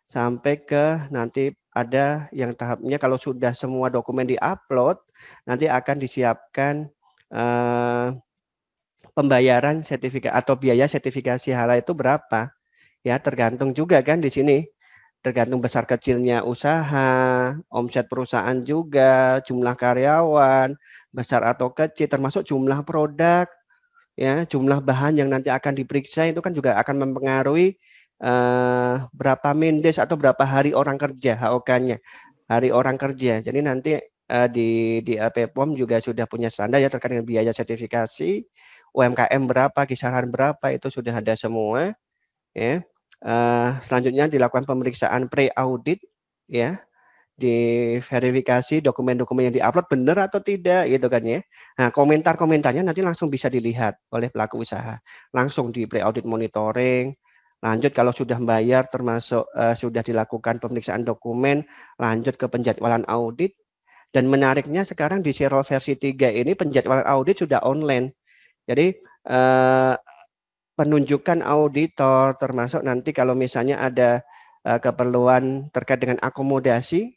sampai ke nanti ada yang tahapnya kalau sudah semua dokumen diupload, nanti akan disiapkan pembayaran sertifikat atau biaya sertifikasi halal itu berapa. Ya, tergantung juga kan di sini. tergantung besar kecilnya usaha, omset perusahaan juga, jumlah karyawan, besar atau kecil, termasuk jumlah produk, ya, jumlah bahan yang nanti akan diperiksa itu kan juga akan mempengaruhi berapa mendes atau berapa hari orang kerja, HOK-nya, hari orang kerja. Jadi nanti di LPPOM juga sudah punya standar ya terkait dengan biaya sertifikasi, UMKM berapa, kisaran berapa itu sudah ada semua, ya. Selanjutnya dilakukan pemeriksaan pre-audit, ya, diverifikasi dokumen-dokumen yang diupload benar atau tidak gitu kan ya. Nah, komentar-komentarnya nanti langsung bisa dilihat oleh pelaku usaha. Langsung di pre-audit monitoring. Lanjut kalau sudah bayar termasuk sudah dilakukan pemeriksaan dokumen, lanjut ke penjadwalan audit. Dan menariknya sekarang di Xero versi 3 ini penjadwalan audit sudah online. Jadi penunjukan auditor termasuk nanti kalau misalnya ada keperluan terkait dengan akomodasi,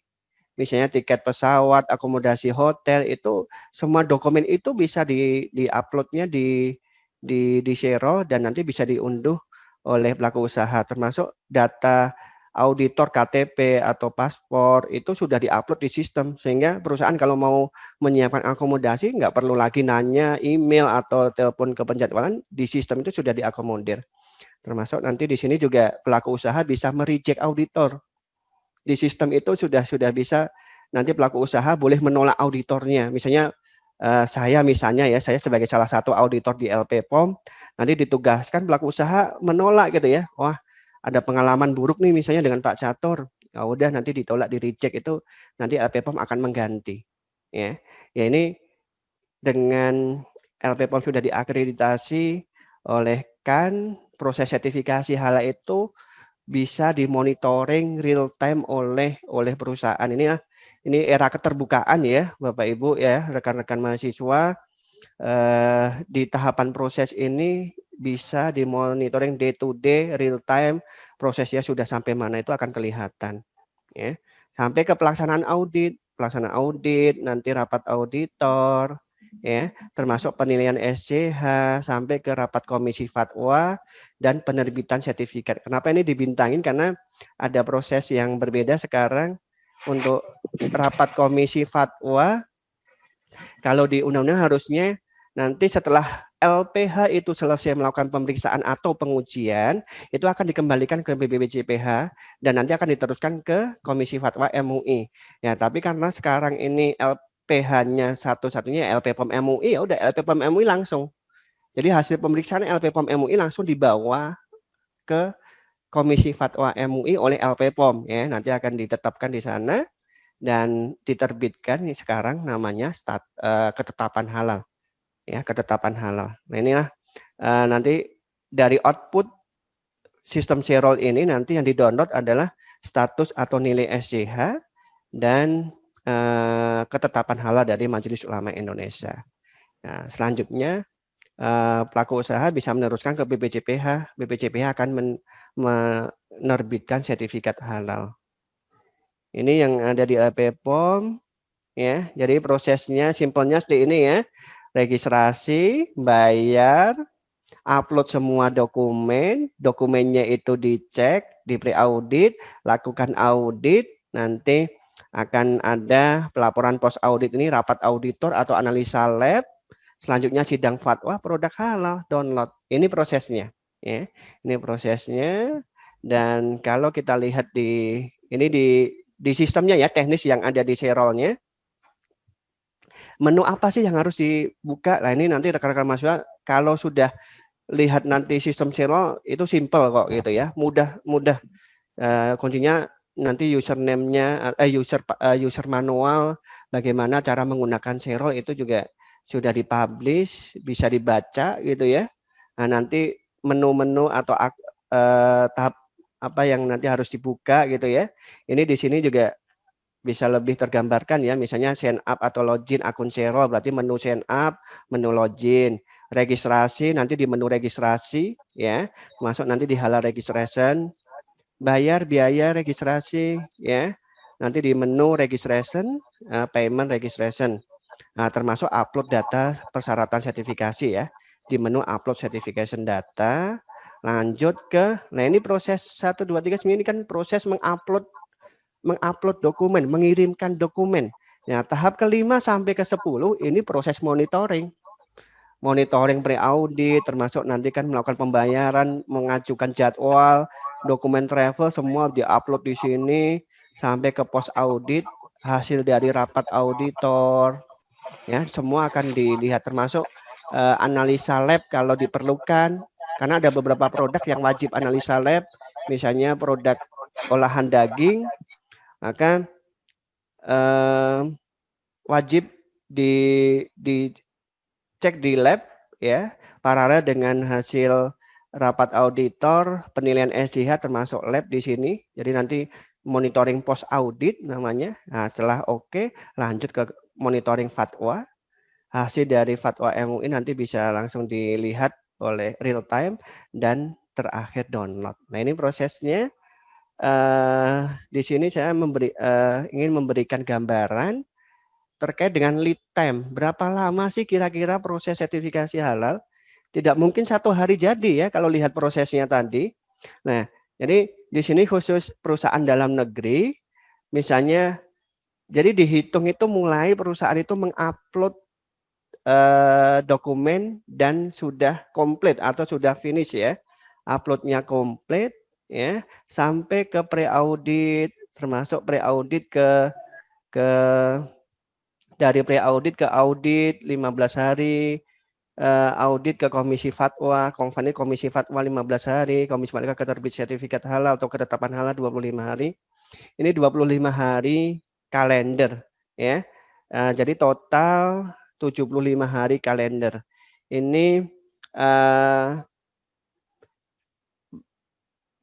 misalnya tiket pesawat, akomodasi hotel, itu semua dokumen itu bisa di-upload-nya di Xero dan nanti bisa diunduh oleh pelaku usaha, termasuk data auditor KTP atau paspor itu sudah diupload di sistem, sehingga perusahaan kalau mau menyiapkan akomodasi nggak perlu lagi nanya email atau telepon ke penjadwalan, di sistem itu sudah diakomodir. Termasuk nanti di sini juga pelaku usaha bisa mereject auditor. Di sistem itu sudah bisa, nanti pelaku usaha boleh menolak auditornya. Misalnya saya ya, saya sebagai salah satu auditor di LPPOM, nanti ditugaskan pelaku usaha menolak gitu ya. Wah, ada pengalaman buruk nih misalnya dengan Pak Catur. Ya udah nanti ditolak, di reject itu nanti LPPOM akan mengganti. Ya. Ya ini dengan LPPOM sudah diakreditasi oleh KAN, proses sertifikasi halal itu bisa dimonitoring real time oleh perusahaan. Ini era keterbukaan ya, Bapak Ibu ya, rekan-rekan mahasiswa. Di tahapan proses ini bisa dimonitoring day to day, real time, prosesnya sudah sampai mana itu akan kelihatan. Ya. Sampai ke pelaksanaan audit, nanti rapat auditor, ya, termasuk penilaian SCH, sampai ke rapat komisi fatwa dan penerbitan sertifikat. Kenapa ini dibintangin? Karena ada proses yang berbeda sekarang untuk rapat komisi fatwa. Kalau di undang-undang harusnya nanti setelah LPH itu selesai melakukan pemeriksaan atau pengujian, itu akan dikembalikan ke BPJPH dan nanti akan diteruskan ke Komisi Fatwa MUI. Ya, tapi karena sekarang ini LPH-nya satu-satunya LPPOM MUI, ya udah LPPOM MUI langsung. Jadi hasil pemeriksaan LPPOM MUI langsung dibawa ke Komisi Fatwa MUI oleh LPPOM, ya. Nanti akan ditetapkan di sana dan diterbitkan sekarang namanya ketetapan halal. Ya, ketetapan halal. Nah, inilah nanti dari output sistem Xero ini nanti yang di-download adalah status atau nilai SCH dan ketetapan halal dari Majelis Ulama Indonesia. Nah, selanjutnya pelaku usaha bisa meneruskan ke BPJPH. BPJPH akan menerbitkan sertifikat halal. Ini yang ada di LPPOM, ya. Jadi prosesnya simpelnya seperti ini ya. Registrasi, bayar, upload semua dokumen, dokumennya itu dicek, di pre-audit, lakukan audit, nanti akan ada pelaporan post audit ini, rapat auditor atau analisa lab, selanjutnya sidang fatwa, produk halal, download. Ini prosesnya, ya. Ini prosesnya. Dan kalau kita lihat di sistemnya ya, teknis yang ada di Xero-nya, menu apa sih yang harus dibuka? Nah, ini nanti rekan-rekan mahasiswa kalau sudah lihat nanti sistem Xero itu simple kok gitu ya, mudah. Kuncinya nanti username-nya, user manual, bagaimana cara menggunakan Xero itu juga sudah dipublish, bisa dibaca gitu ya. Nah, nanti menu-menu atau tahap apa yang nanti harus dibuka gitu ya. Ini di sini juga bisa lebih tergambarkan ya, misalnya sign up atau login akun Xero, berarti menu sign up, menu login, registrasi, nanti di menu registrasi ya, masuk nanti di halal registration, bayar biaya registrasi ya, nanti di menu registration, payment registration, nah, termasuk upload data persyaratan sertifikasi ya, di menu upload certification data, Lanjut ke, nah ini proses 1, 2, 3, ini kan proses mengupload dokumen, mengirimkan dokumen. Nah, tahap ke-5 sampai ke-10 ini proses monitoring. Monitoring pre-audit, termasuk nanti kan melakukan pembayaran, mengajukan jadwal, dokumen travel, semua di-upload di sini, sampai ke post audit, hasil dari rapat auditor, ya semua akan dilihat, termasuk analisa lab kalau diperlukan, karena ada beberapa produk yang wajib analisa lab, misalnya produk olahan daging, maka wajib dicek di lab, ya, paralel dengan hasil rapat auditor, penilaian SJH termasuk lab di sini. Jadi nanti monitoring post audit namanya. Nah, setelah oke, lanjut ke monitoring fatwa. Hasil dari fatwa MUI nanti bisa langsung dilihat oleh real time dan terakhir download. Nah, ini prosesnya. Di sini saya ingin memberikan gambaran terkait dengan lead time. Berapa lama sih kira-kira proses sertifikasi halal? Tidak mungkin 1 hari jadi ya kalau lihat prosesnya tadi. Nah, jadi di sini khusus perusahaan dalam negeri, misalnya, jadi dihitung itu mulai perusahaan itu mengupload dokumen dan sudah komplit atau sudah finish ya, uploadnya komplit ya, sampai ke pre-audit, termasuk pre-audit ke dari pre-audit ke audit 15 hari, audit ke komisi fatwa, komisi fatwa 15 hari, komisi fatwa ke terbit sertifikat halal atau ketetapan halal 25 hari. Ini 25 hari kalender ya. Jadi total 75 hari kalender. Ini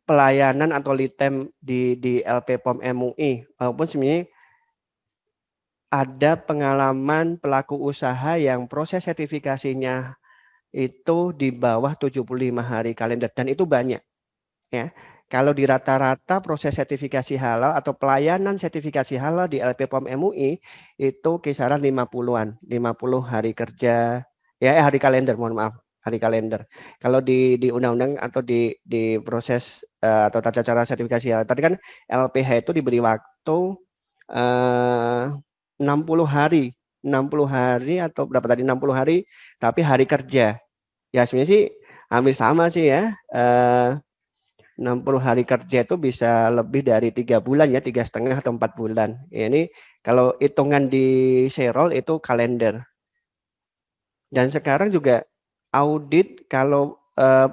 pelayanan atau lead time di LP POM MUI, walaupun sebenarnya ada pengalaman pelaku usaha yang proses sertifikasinya itu di bawah 75 hari kalender, dan itu banyak ya. Kalau di rata-rata proses sertifikasi halal atau pelayanan sertifikasi halal di LP POM MUI itu kisaran 50-an, 50 hari kerja ya, hari kalender, mohon maaf, hari kalender. Kalau di undang-undang atau di proses atau tata cara sertifikasi halal tadi kan LPH itu diberi waktu 60 hari, 60 hari atau berapa tadi, 60 hari, tapi hari kerja. Ya sebenarnya sih hampir sama sih ya. 60 hari kerja itu bisa lebih dari 3 bulan ya, 3,5 atau 4 bulan. Ya, ini kalau hitungan di Serol itu kalender. Dan sekarang juga audit kalau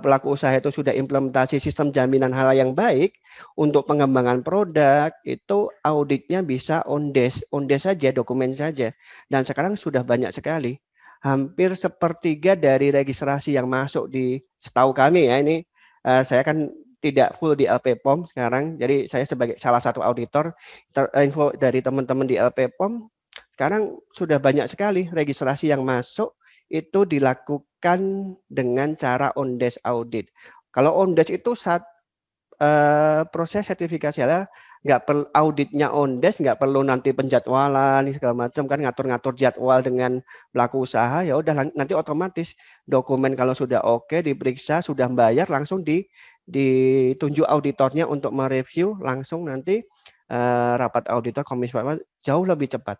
pelaku usaha itu sudah implementasi sistem jaminan halal yang baik untuk pengembangan produk, itu auditnya bisa on desk saja, dokumen saja. Dan sekarang sudah banyak sekali. Hampir sepertiga dari registrasi yang masuk di, setahu kami ya, ini saya kan tidak full di LP POM sekarang, jadi saya sebagai salah satu auditor, info dari teman-teman di LP POM, sekarang sudah banyak sekali registrasi yang masuk itu dilakukan dengan cara on desk audit. Kalau on desk itu proses sertifikasi halal, nggak perlu auditnya on desk, nggak perlu nanti penjadwalan segala macam kan, ngatur-ngatur jadwal dengan pelaku usaha, ya udah nanti otomatis dokumen kalau sudah oke, diperiksa, sudah bayar, langsung ditunjuk auditornya untuk mereview, langsung nanti rapat auditor komisi fatwa jauh lebih cepat.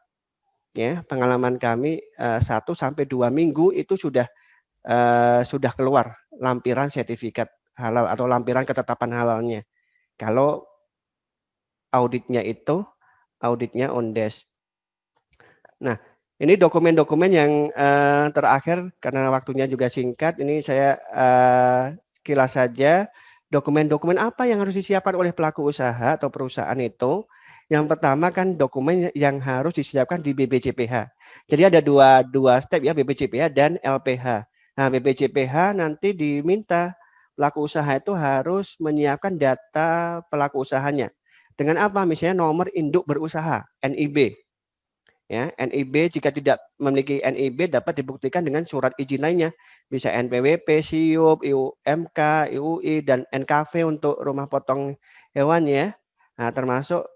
Ya, pengalaman kami 1 sampai 2 minggu itu sudah keluar lampiran sertifikat halal atau lampiran ketetapan halalnya. Kalau auditnya on desk. Nah, ini dokumen-dokumen yang terakhir karena waktunya juga singkat. Ini saya sekilas saja dokumen-dokumen apa yang harus disiapkan oleh pelaku usaha atau perusahaan itu. Yang pertama kan dokumen yang harus disiapkan di BPJPH. Jadi ada dua step ya, BPJPH dan LPH. Nah, BPJPH nanti diminta pelaku usaha itu harus menyiapkan data pelaku usahanya. Dengan apa? Misalnya nomor induk berusaha, NIB. Ya, NIB jika tidak memiliki NIB dapat dibuktikan dengan surat izin lainnya, bisa NPWP, SIUP, IUMK, IUI, dan NKV untuk rumah potong hewan ya. Nah, termasuk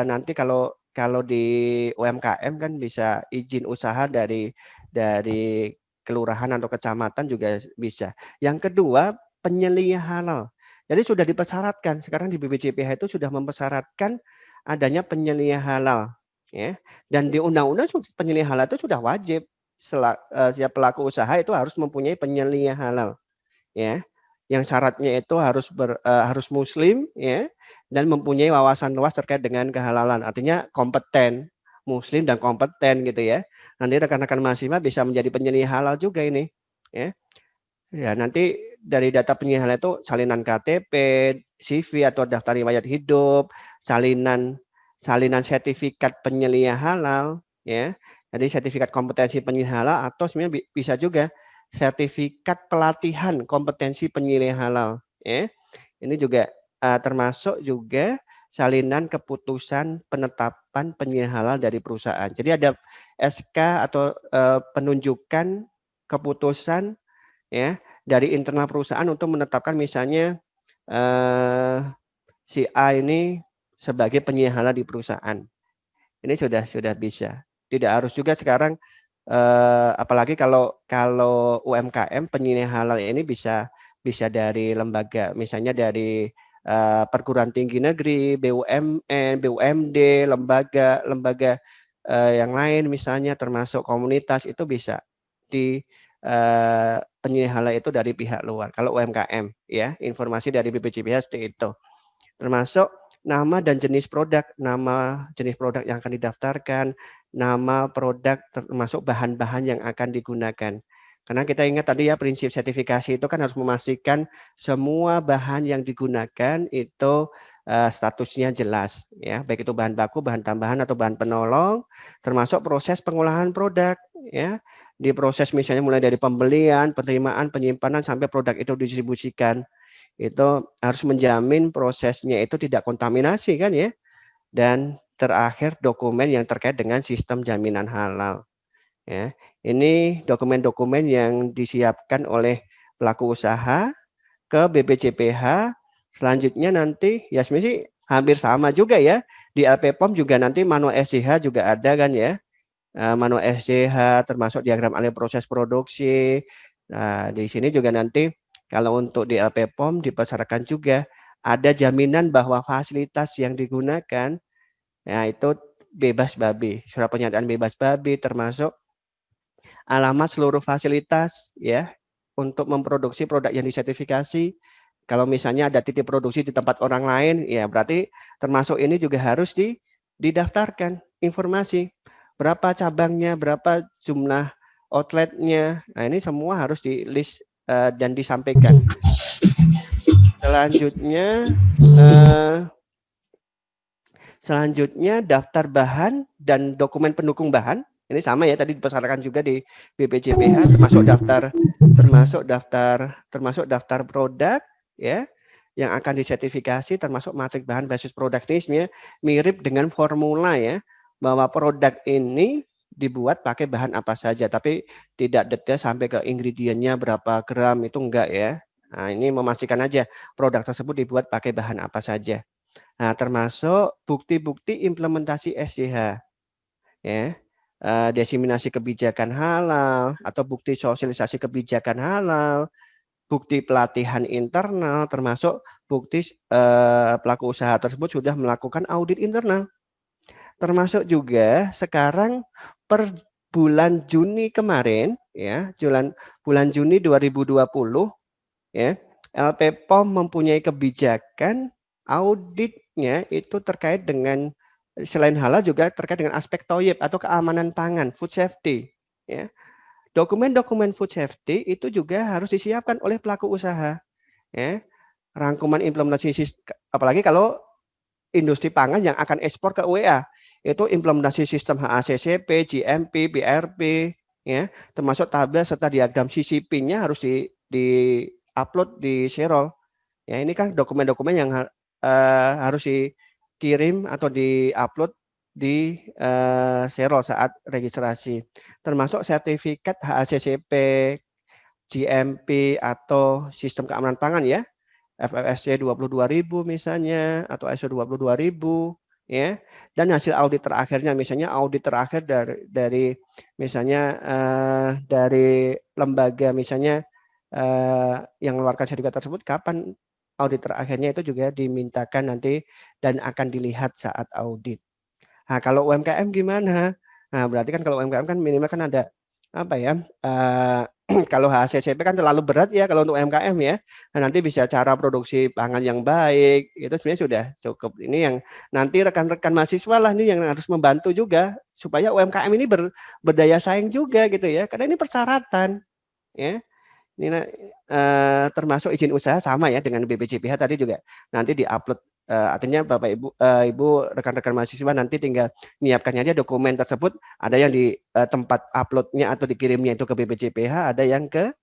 nanti kalau di UMKM kan bisa izin usaha dari kelurahan atau kecamatan juga bisa. Yang kedua, penyelia halal. Jadi sudah dipersyaratkan, sekarang di BPJPH itu sudah mempersyaratkan adanya penyelia halal, ya. Dan di undang-undang penyelia halal itu sudah wajib, setiap pelaku usaha itu harus mempunyai penyelia halal, ya. Yang syaratnya itu harus muslim, ya, dan mempunyai wawasan luas terkait dengan kehalalan. Artinya kompeten, muslim dan kompeten gitu ya. Nanti rekan-rekan mahasiswa bisa menjadi penyelia halal juga ini, ya. Ya, nanti dari data penyelia halal itu salinan KTP, CV atau daftar riwayat hidup, salinan sertifikat penyelia halal, ya. Jadi sertifikat kompetensi penyelia halal atau sebenarnya bisa juga sertifikat pelatihan kompetensi penyelia halal, ya. Ini juga termasuk juga salinan keputusan penetapan penyelia halal dari perusahaan. Jadi ada SK atau penunjukan keputusan, ya, dari internal perusahaan untuk menetapkan misalnya si A ini sebagai penyelia halal di perusahaan. Ini sudah bisa. Tidak harus juga sekarang apalagi kalau UMKM penyelia halal ini bisa dari lembaga, misalnya dari perguruan tinggi negeri, BUMN, BUMD, lembaga yang lain misalnya termasuk komunitas itu bisa di penyelia halal itu dari pihak luar. Kalau UMKM, ya, informasi dari BPJPH seperti itu. Termasuk nama dan jenis produk yang akan didaftarkan, nama produk termasuk bahan-bahan yang akan digunakan. Karena kita ingat tadi ya, prinsip sertifikasi itu kan harus memastikan semua bahan yang digunakan itu statusnya jelas, ya, baik itu bahan baku, bahan tambahan atau bahan penolong, termasuk proses pengolahan produk, ya. Di proses misalnya mulai dari pembelian, penerimaan, penyimpanan sampai produk itu didistribusikan. Itu harus menjamin prosesnya itu tidak kontaminasi kan ya. Dan terakhir dokumen yang terkait dengan sistem jaminan halal. Ya, ini dokumen-dokumen yang disiapkan oleh pelaku usaha ke BPJPH. Selanjutnya nanti ya sebenarnya sih hampir sama juga ya. Di LPPOM juga nanti manual SCH juga ada kan ya. Manual SCH termasuk diagram alih proses produksi. Nah, di sini juga nanti kalau untuk di LPPOM dipersyaratkan juga ada jaminan bahwa fasilitas yang digunakan ya itu bebas babi, surat pernyataan bebas babi termasuk alamat seluruh fasilitas ya untuk memproduksi produk yang disertifikasi. Kalau misalnya ada titik produksi di tempat orang lain, ya berarti termasuk ini juga harus didaftarkan informasi berapa cabangnya, berapa jumlah outletnya. Nah ini semua harus di list dan disampaikan. Selanjutnya daftar bahan dan dokumen pendukung bahan. Ini sama ya tadi dipersyaratkan juga di BPJPH termasuk daftar produk ya yang akan disertifikasi termasuk matrik bahan basis produk ini mirip dengan formula ya bahwa produk ini dibuat pakai bahan apa saja tapi tidak detail sampai ke ingredientnya berapa gram itu enggak ya. Nah, ini memastikan aja produk tersebut dibuat pakai bahan apa saja. Nah, termasuk bukti-bukti implementasi SCH, ya, diseminasi kebijakan halal atau bukti sosialisasi kebijakan halal, bukti pelatihan internal, termasuk bukti pelaku usaha tersebut sudah melakukan audit internal. Termasuk juga sekarang per bulan Juni kemarin, ya, bulan Juni 2020, ya, LPPOM mempunyai kebijakan auditnya itu terkait dengan selain halal juga terkait dengan aspek TOYIB atau keamanan pangan, food safety. Ya. Dokumen-dokumen food safety itu juga harus disiapkan oleh pelaku usaha. Ya. Rangkuman implementasi apalagi kalau industri pangan yang akan ekspor ke UEA itu implementasi sistem HACCP, GMP, BRP, ya, termasuk tabel serta diagram CCP-nya harus di-upload di Xerol. Ya, ini kan dokumen-dokumen yang harus dikirim atau di-upload di Xerol saat registrasi. Termasuk sertifikat HACCP, GMP atau sistem keamanan pangan ya. FFSC 22.000 misalnya atau ISO 22.000 ya. Dan hasil audit terakhirnya misalnya audit terakhir dari misalnya dari lembaga misalnya yang mengeluarkan sertifikat tersebut kapan audit terakhirnya itu juga dimintakan nanti dan akan dilihat saat audit. Nah, kalau UMKM gimana? Nah, berarti kan kalau UMKM kan minimal kan ada apa ya? Kalau HACCP kan terlalu berat ya kalau untuk UMKM ya. Nah, nanti bisa cara produksi pangan yang baik, itu sebenarnya sudah cukup. Ini yang nanti rekan-rekan mahasiswa lah nih yang harus membantu juga supaya UMKM ini berdaya saing juga gitu ya. Karena ini persyaratan ya. Ini termasuk izin usaha sama ya dengan BPJPH tadi juga nanti diupload, artinya Bapak Ibu, Ibu rekan-rekan mahasiswa nanti tinggal menyiapkannya aja dokumen tersebut, ada yang di tempat uploadnya atau dikirimnya itu ke BPJPH, ada yang ke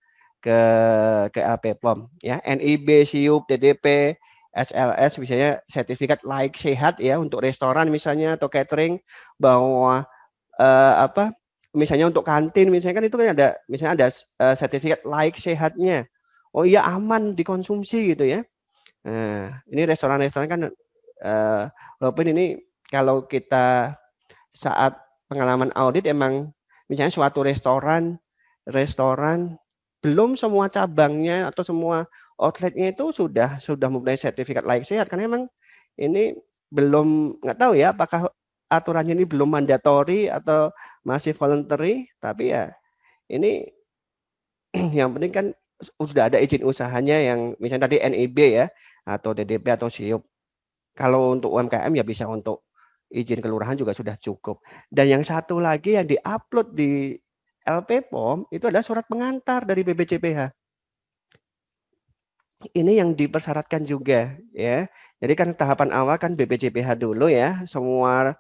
LPPOM ya, NIB, SIUP, DDP, SLS misalnya sertifikat layak sehat ya untuk restoran misalnya atau catering, bahwa apa misalnya untuk kantin misalnya kan itu kan ada misalnya ada sertifikat layak sehatnya. Oh iya aman dikonsumsi gitu ya. Nah, ini restoran-restoran kan walaupun ini kalau kita saat pengalaman audit emang misalnya suatu restoran belum semua cabangnya atau semua outletnya itu sudah mempunyai sertifikat layak sehat karena emang ini belum nggak tahu ya apakah aturannya ini belum mandatori atau masih voluntary, tapi ya ini yang penting kan sudah ada izin usahanya yang misalnya tadi NIB ya atau DDP atau SIUP. Kalau untuk UMKM ya bisa untuk izin kelurahan juga sudah cukup. Dan yang satu lagi yang diupload di LPPOM itu adalah surat pengantar dari BPJPH. Ini yang dipersyaratkan juga ya. Jadi kan tahapan awal kan BPJPH dulu ya. Semua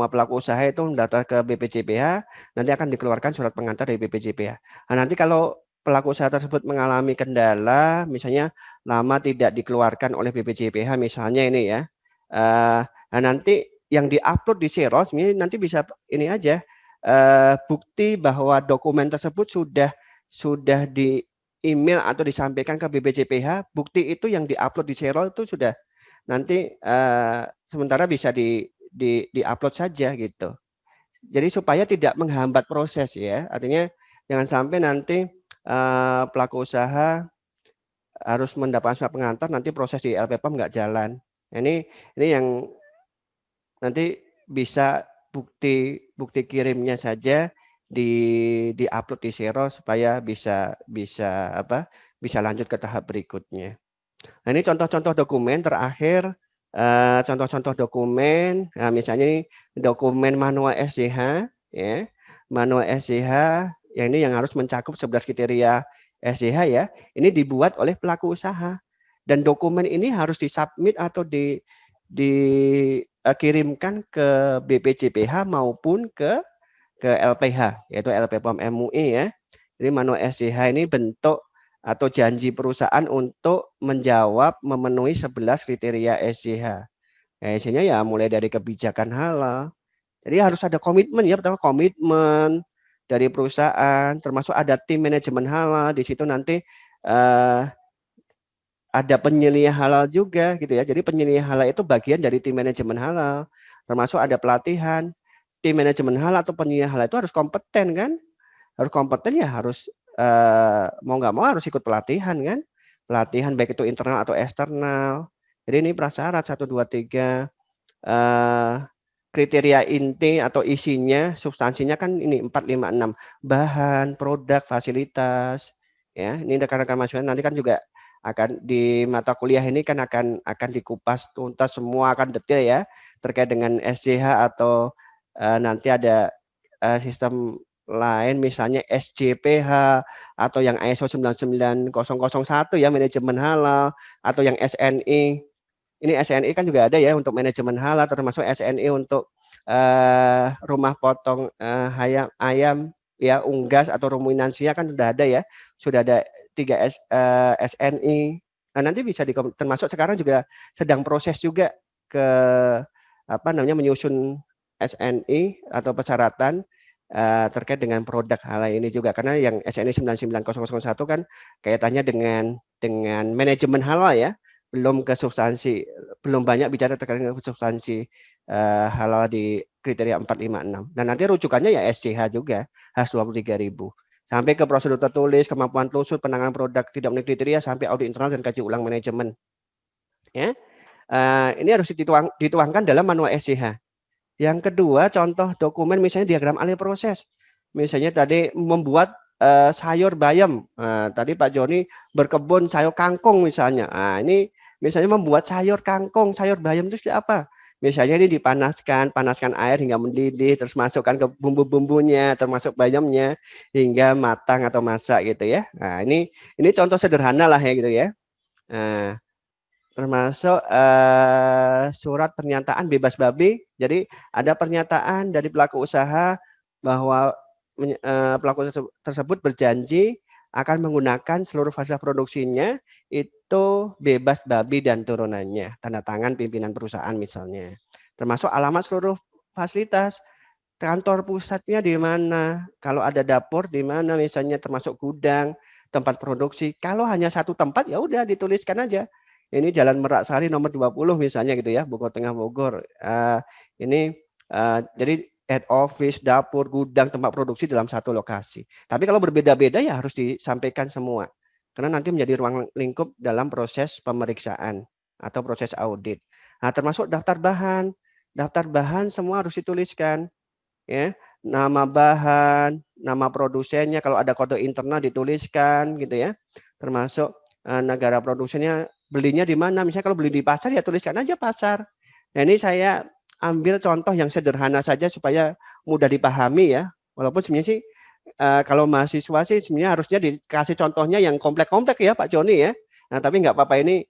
pelaku usaha itu mendaftar ke BPJPH, nanti akan dikeluarkan surat pengantar dari BPJPH. Nah, nanti kalau pelaku usaha tersebut mengalami kendala, misalnya lama tidak dikeluarkan oleh BPJPH misalnya ini ya. Nah, nanti yang diupload di Seros ini nanti bisa ini aja bukti bahwa dokumen tersebut sudah di email atau disampaikan ke BPJPH, bukti itu yang diupload di Xerox itu sudah nanti sementara bisa di-upload saja gitu. Jadi supaya tidak menghambat proses ya. Artinya jangan sampai nanti pelaku usaha harus mendapatkan surat pengantar nanti proses di LPPOM nggak jalan. Ini yang nanti bisa bukti kirimnya saja di-upload di Xerox supaya bisa lanjut ke tahap berikutnya. Nah, ini contoh-contoh dokumen terakhir, contoh-contoh dokumen. Nah, misalnya ini dokumen manual SCH ya. Manual SCH yang ini yang harus mencakup 11 kriteria SCH ya. Ini dibuat oleh pelaku usaha. Dan dokumen ini harus disubmit atau dikirimkan ke BPJPH maupun ke LPH yaitu LPPOM MUI ya. Jadi manual SCH ini bentuk atau janji perusahaan untuk menjawab memenuhi 11 kriteria SCH. SCH-nya ya mulai dari kebijakan halal. Jadi harus ada komitmen ya, pertama komitmen dari perusahaan, termasuk ada tim manajemen halal. Di situ nanti ada penyelia halal juga gitu ya. Jadi penyelia halal itu bagian dari tim manajemen halal. Termasuk ada pelatihan. Tim manajemen halal atau penyelia halal itu harus kompeten kan? Harus kompeten ya harus mau nggak mau harus ikut pelatihan kan? Pelatihan baik itu internal atau eksternal. Jadi ini prasyarat 1, 2, 3 kriteria inti atau isinya, substansinya kan ini 4, 5, 6 bahan, produk, fasilitas. Ya, ini rekan-rekan mahasiswa nanti kan juga akan di mata kuliah ini kan akan dikupas tuntas semua akan detail ya terkait dengan SCH atau nanti ada sistem lain misalnya SJPH atau yang ISO 99001 ya manajemen halal atau yang SNI. Ini SNI kan juga ada ya untuk manajemen halal termasuk SNI untuk rumah potong ayam ya unggas atau ruminansia kan sudah ada ya. Sudah ada 3 SNI. Nah, nanti bisa termasuk sekarang juga sedang proses juga ke menyusun SNI atau persyaratan terkait dengan produk halal ini juga karena yang SNI 99001 kan kaitannya dengan manajemen halal ya, belum ke substansi, belum banyak bicara terkait dengan substansi halal di kriteria 4, 5, 6. Dan nanti rujukannya ya SCH juga, H23.000. sampai ke prosedur tertulis, kemampuan telusur, penanganan produk tidak memenuhi kriteria, sampai audit internal dan kaji ulang manajemen. Ya, ini harus dituangkan dalam manual SCH. Yang kedua, contoh dokumen misalnya diagram alih proses. Misalnya tadi membuat sayur bayam. Tadi Pak Joni berkebun sayur kangkung misalnya. Ini misalnya membuat sayur kangkung, sayur bayam itu seperti apa? Misalnya ini panaskan air hingga mendidih, terus masukkan ke bumbu-bumbunya, termasuk bayamnya hingga matang atau masak gitu ya. Nah, ini contoh sederhana lah ya gitu ya. Nah, termasuk surat pernyataan bebas babi. Jadi ada pernyataan dari pelaku usaha bahwa pelaku tersebut berjanji akan menggunakan seluruh fasilitas produksinya itu bebas babi dan turunannya, tanda tangan pimpinan perusahaan misalnya. Termasuk alamat seluruh fasilitas, kantor pusatnya di mana, kalau ada dapur di mana misalnya, termasuk gudang, tempat produksi. Kalau hanya satu tempat ya udah dituliskan aja. Ini Jalan Merak Sari nomor 20 misalnya gitu ya, Bogor Tengah Bogor. Jadi head office, dapur, gudang, tempat produksi dalam satu lokasi. Tapi kalau berbeda-beda ya harus disampaikan semua. Karena nanti menjadi ruang lingkup dalam proses pemeriksaan atau proses audit. Nah, termasuk daftar bahan. Daftar bahan semua harus dituliskan. Ya, nama bahan, nama produsennya, kalau ada kode internal dituliskan gitu ya. Termasuk negara produsennya, belinya di mana. Misalnya kalau beli di pasar ya tuliskan aja pasar. Nah, ini saya ambil contoh yang sederhana saja supaya mudah dipahami ya. Walaupun sebenarnya sih kalau mahasiswa sih sebenarnya harusnya dikasih contohnya yang komplek-komplek ya Pak Joni ya. Nah, tapi nggak apa-apa, ini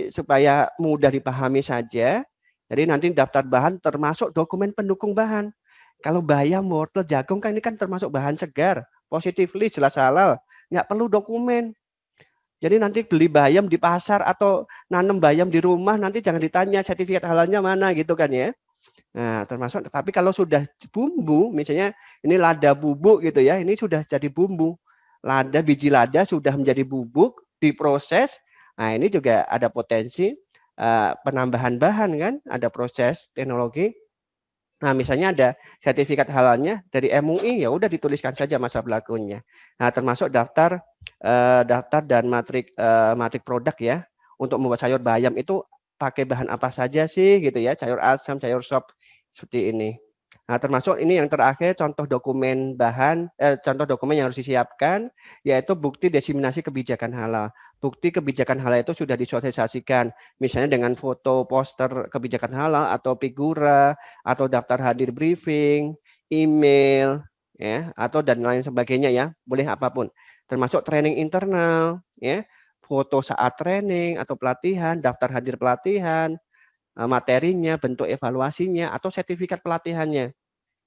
supaya mudah dipahami saja. Jadi nanti daftar bahan termasuk dokumen pendukung bahan. Kalau bayam, wortel, jagung kan ini kan termasuk bahan segar, positif list, jelas halal, nggak perlu dokumen. Jadi nanti beli bayam di pasar atau nanam bayam di rumah, nanti jangan ditanya sertifikat halalnya mana gitu kan ya. Nah, termasuk, tapi kalau sudah bumbu, misalnya ini lada bubuk gitu ya, ini sudah jadi bumbu. Biji lada sudah menjadi bubuk, diproses. Nah, ini juga ada potensi penambahan bahan kan, ada proses teknologi. Nah, misalnya ada sertifikat halalnya dari MUI, ya udah dituliskan saja masa berlakunya. Nah, termasuk daftar dan matrik produk ya. Untuk membuat sayur bayam itu pakai bahan apa saja sih gitu ya, sayur asam, sayur sop seperti ini. Nah, termasuk ini yang terakhir contoh dokumen yang harus disiapkan, yaitu bukti diseminasi kebijakan halal. Bukti kebijakan halal itu sudah disosialisasikan, misalnya dengan foto poster kebijakan halal atau figura atau daftar hadir briefing, email, ya, atau dan lain sebagainya ya, boleh apapun. Termasuk training internal, ya, foto saat training atau pelatihan, daftar hadir pelatihan, materinya, bentuk evaluasinya, atau sertifikat pelatihannya.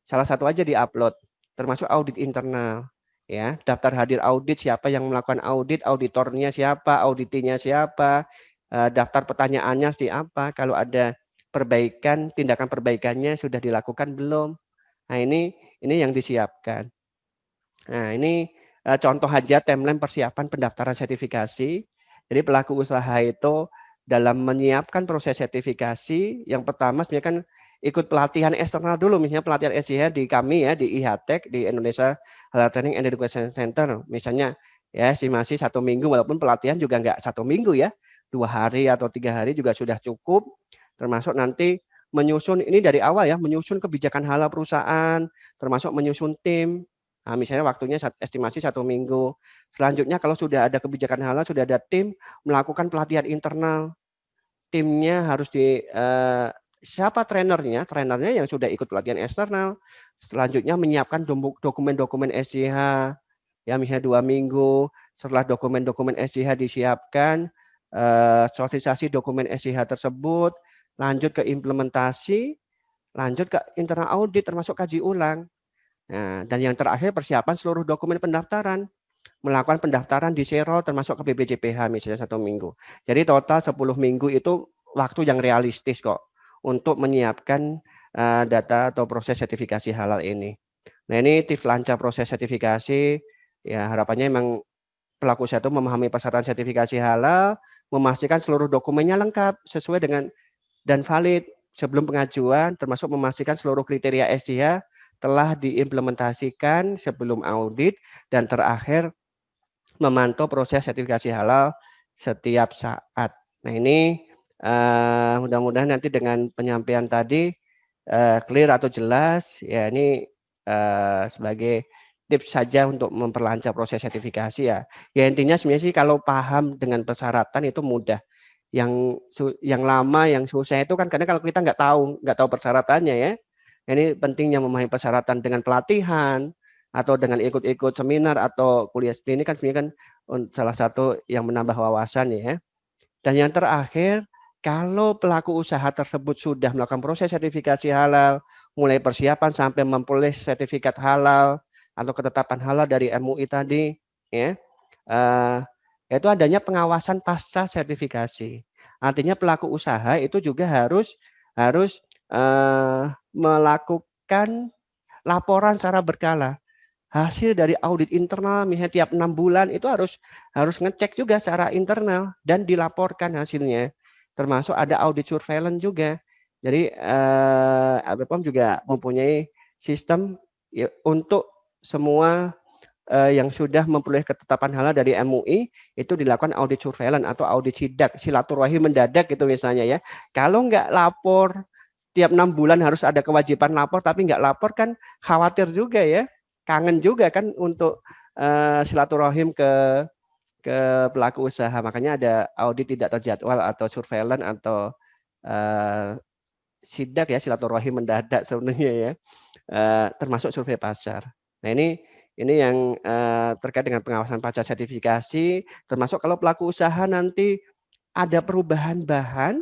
Salah satu aja di-upload, termasuk audit internal. Ya, daftar hadir audit, siapa yang melakukan audit, auditornya siapa, auditinya siapa, daftar pertanyaannya seperti apa, kalau ada perbaikan, tindakan perbaikannya sudah dilakukan belum. Nah, ini yang disiapkan. Nah, ini contoh aja timeline persiapan pendaftaran sertifikasi. Jadi pelaku usaha itu dalam menyiapkan proses sertifikasi, yang pertama sebenarnya kan ikut pelatihan eksternal dulu, misalnya pelatihan SCH di kami ya, di IHTEC, di Indonesia Halal Training and Education Center, misalnya ya estimasi 1 minggu, walaupun pelatihan juga enggak 1 minggu ya, 2 hari atau 3 hari juga sudah cukup, termasuk nanti menyusun, ini dari awal ya, menyusun kebijakan halal perusahaan, termasuk menyusun tim. Nah, misalnya waktunya estimasi 1 minggu. Selanjutnya kalau sudah ada kebijakan halal, sudah ada tim, melakukan pelatihan internal. Timnya harus siapa trainernya? Trainernya yang sudah ikut pelatihan eksternal. Selanjutnya menyiapkan dokumen-dokumen SCH, ya misalnya 2 minggu. Setelah dokumen-dokumen SCH disiapkan, sosialisasi dokumen SCH tersebut, lanjut ke implementasi, lanjut ke internal audit, termasuk kaji ulang. Nah, dan yang terakhir persiapan seluruh dokumen pendaftaran. Melakukan pendaftaran di Sero termasuk ke BPJPH misalnya 1 minggu. Jadi total 10 minggu itu waktu yang realistis kok untuk menyiapkan data atau proses sertifikasi halal ini. Nah, ini tips lancar proses sertifikasi. Ya, harapannya memang pelaku usaha itu memahami persyaratan sertifikasi halal, memastikan seluruh dokumennya lengkap sesuai dengan dan valid sebelum pengajuan, termasuk memastikan seluruh kriteria SCH telah diimplementasikan sebelum audit, dan terakhir memantau proses sertifikasi halal setiap saat. Nah ini mudah-mudahan nanti dengan penyampaian tadi clear atau jelas, ya ini sebagai tips saja untuk memperlancar proses sertifikasi ya. Ya intinya sebenarnya sih kalau paham dengan persyaratan itu mudah. Yang lama, yang susah itu kan karena kalau kita nggak tahu persyaratannya ya. Ini pentingnya memahami persyaratan dengan pelatihan atau dengan ikut-ikut seminar atau kuliah seperti ini kan sebenarnya kan salah satu yang menambah wawasan ya. Dan yang terakhir, kalau pelaku usaha tersebut sudah melakukan proses sertifikasi halal, mulai persiapan sampai memperoleh sertifikat halal atau ketetapan halal dari MUI tadi, ya, itu adanya pengawasan pasca sertifikasi. Artinya pelaku usaha itu juga harus melakukan laporan secara berkala. Hasil dari audit internal misalnya tiap 6 bulan itu harus ngecek juga secara internal dan dilaporkan hasilnya. Termasuk ada audit surveillance juga. Jadi LPPOM juga mempunyai sistem ya, untuk semua yang sudah memperoleh ketetapan halal dari MUI itu dilakukan audit surveillance atau audit sidak, silaturahim mendadak gitu misalnya ya. Kalau nggak lapor tiap 6 bulan harus ada kewajiban lapor tapi nggak lapor kan khawatir juga ya, kangen juga kan untuk silaturahim ke pelaku usaha. Makanya ada audit tidak terjadwal atau surveillance atau sidak ya, silaturahim mendadak sebenarnya ya, termasuk survei pasar. Nah ini yang terkait dengan pengawasan pasar sertifikasi, termasuk kalau pelaku usaha nanti ada perubahan bahan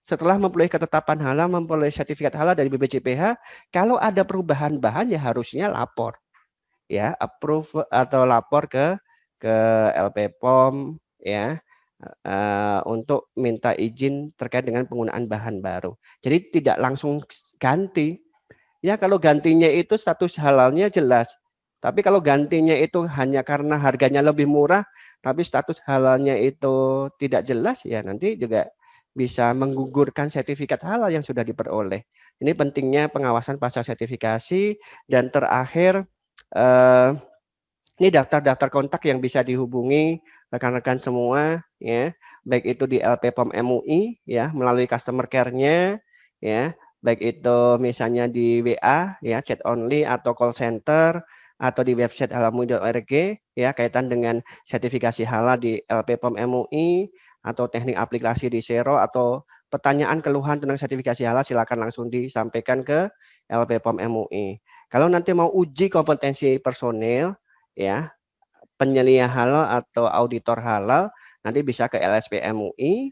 setelah memperoleh ketetapan halal, memperoleh sertifikat halal dari BPJPH, kalau ada perubahan bahan ya harusnya lapor, ya approve atau lapor ke LPPOM ya untuk minta izin terkait dengan penggunaan bahan baru. Jadi tidak langsung ganti. Ya kalau gantinya itu status halalnya jelas. Tapi kalau gantinya itu hanya karena harganya lebih murah, tapi status halalnya itu tidak jelas, ya nanti juga bisa menggugurkan sertifikat halal yang sudah diperoleh. Ini pentingnya pengawasan pasca sertifikasi. Dan terakhir, ini daftar-daftar kontak yang bisa dihubungi rekan-rekan semua, ya, baik itu di LPPOM MUI, ya, melalui customer care-nya, ya, baik itu misalnya di WA, ya, chat only atau call center, atau di website halalmui.org, ya, kaitan dengan sertifikasi halal di LPPOM MUI, atau teknik aplikasi di Xero, atau pertanyaan keluhan tentang sertifikasi halal silakan langsung disampaikan ke LPPOM MUI. Kalau nanti mau uji kompetensi personil, ya, penyelia halal atau auditor halal nanti bisa ke LSP MUI.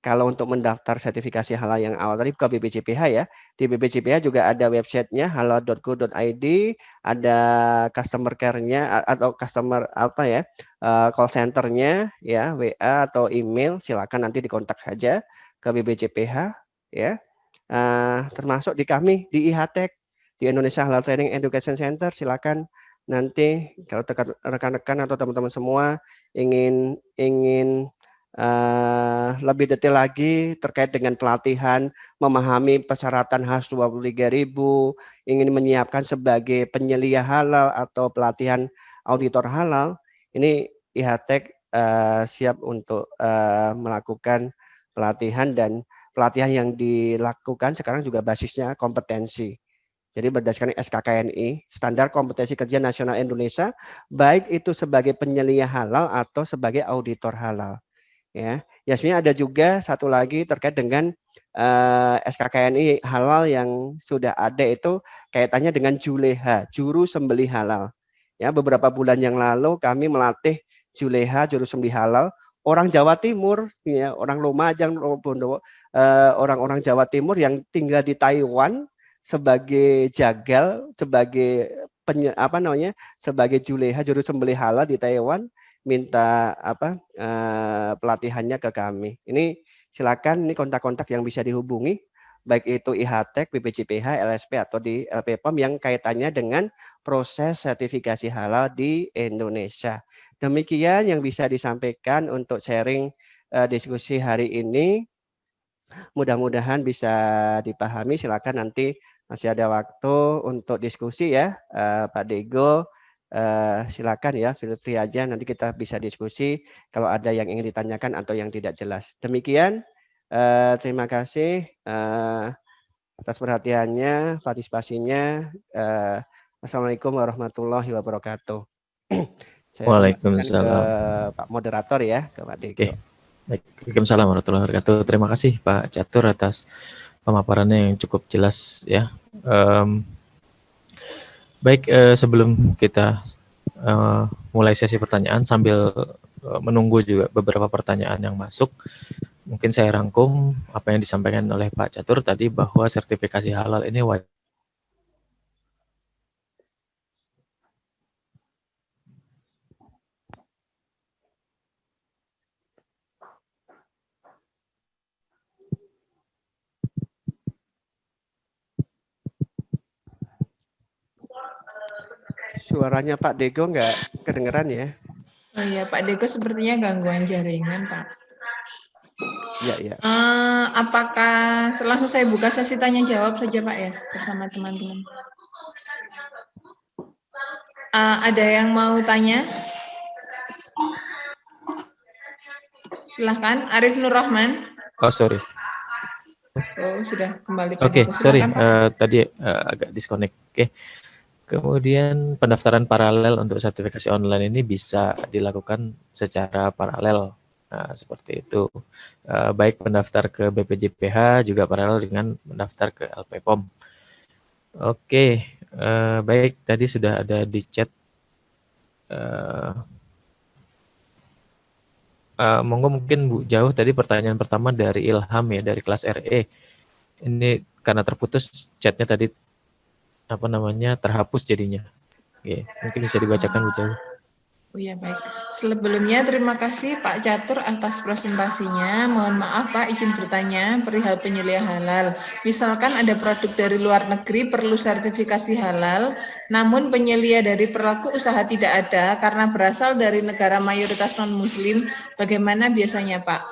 Kalau untuk mendaftar sertifikasi halal yang awal tadi ke BPJPH ya, di BPJPH juga ada websitenya halal.go.id, ada customer care-nya atau customer apa ya, call center-nya ya, WA atau email, silakan nanti dikontak saja ke BPJPH ya. Termasuk di kami di IHTEC, di Indonesia Halal Training Education Center, silakan nanti kalau rekan-rekan atau teman-teman semua ingin lebih detail lagi terkait dengan pelatihan, memahami persyaratan HAS 23.000, ingin menyiapkan sebagai penyelia halal atau pelatihan auditor halal, ini IHTEC siap untuk melakukan pelatihan, dan pelatihan yang dilakukan sekarang juga basisnya kompetensi. Jadi berdasarkan SKKNI, Standar Kompetensi Kerja Nasional Indonesia, baik itu sebagai penyelia halal atau sebagai auditor halal. Ya, sebenarnya ada juga satu lagi terkait dengan SKKNI halal yang sudah ada itu kaitannya dengan juleha, juru sembelih halal. Ya, beberapa bulan yang lalu kami melatih juleha, juru sembelih halal, orang Jawa Timur, ya, orang Lumajang, orang-orang Jawa Timur yang tinggal di Taiwan sebagai jagal, sebagai sebagai juleha, juru sembelih halal di Taiwan, minta pelatihannya ke kami. Ini silakan, ini kontak-kontak yang bisa dihubungi, baik itu IHTEC, BPJPH, LSP atau di LPPOM yang kaitannya dengan proses sertifikasi halal di Indonesia. Demikian yang bisa disampaikan untuk sharing diskusi hari ini. Mudah-mudahan bisa dipahami. Silakan nanti Masih ada waktu untuk diskusi ya, Pak Diego. Silakan ya, feel free aja. Nanti kita bisa diskusi kalau ada yang ingin ditanyakan atau yang tidak jelas. Demikian. Terima kasih atas perhatiannya, partisipasinya. Assalamualaikum warahmatullahi wabarakatuh. Saya kembalikan ke
Waalaikumsalam.
Pak Moderator ya, ke Pak Diego.
Oke. Waalaikumsalam warahmatullahi wabarakatuh. Terima kasih Pak Catur atas pemaparannya yang cukup jelas ya. Baik, sebelum kita mulai sesi pertanyaan sambil menunggu juga beberapa pertanyaan yang masuk, mungkin saya rangkum apa yang disampaikan oleh Pak Catur tadi bahwa sertifikasi halal ini wajib.
Suaranya Pak Diego nggak kedengeran ya?
Oh iya, Pak Diego sepertinya gangguan jaringan, Pak.
Iya, iya.
Apakah langsung saya buka sesi tanya jawab saja, Pak ya, bersama teman-teman? Ada yang mau tanya? Silahkan, Arif Nur Rahman.
Oh, sorry.
Oh, sudah kembali.
Oke, sorry. Tadi agak disconnect. Oke. Kemudian pendaftaran paralel untuk sertifikasi online ini bisa dilakukan secara paralel. Nah, seperti itu. Baik pendaftar ke BPJPH juga paralel dengan mendaftar ke LPPOM. Oke, baik. Tadi sudah ada di chat. Monggo mungkin Bu Jauh tadi pertanyaan pertama dari Ilham ya, dari kelas RE. Ini karena terputus chatnya tadi terhapus jadinya. Oke, mungkin bisa dibacakan Bu Jauh.
Oh ya, baik. Sebelumnya terima kasih Pak Catur atas presentasinya. Mohon maaf Pak, izin bertanya perihal penyembelihan halal. Misalkan ada produk dari luar negeri perlu sertifikasi halal, namun penyelia dari pelaku usaha tidak ada karena berasal dari negara mayoritas non-muslim. Bagaimana biasanya Pak?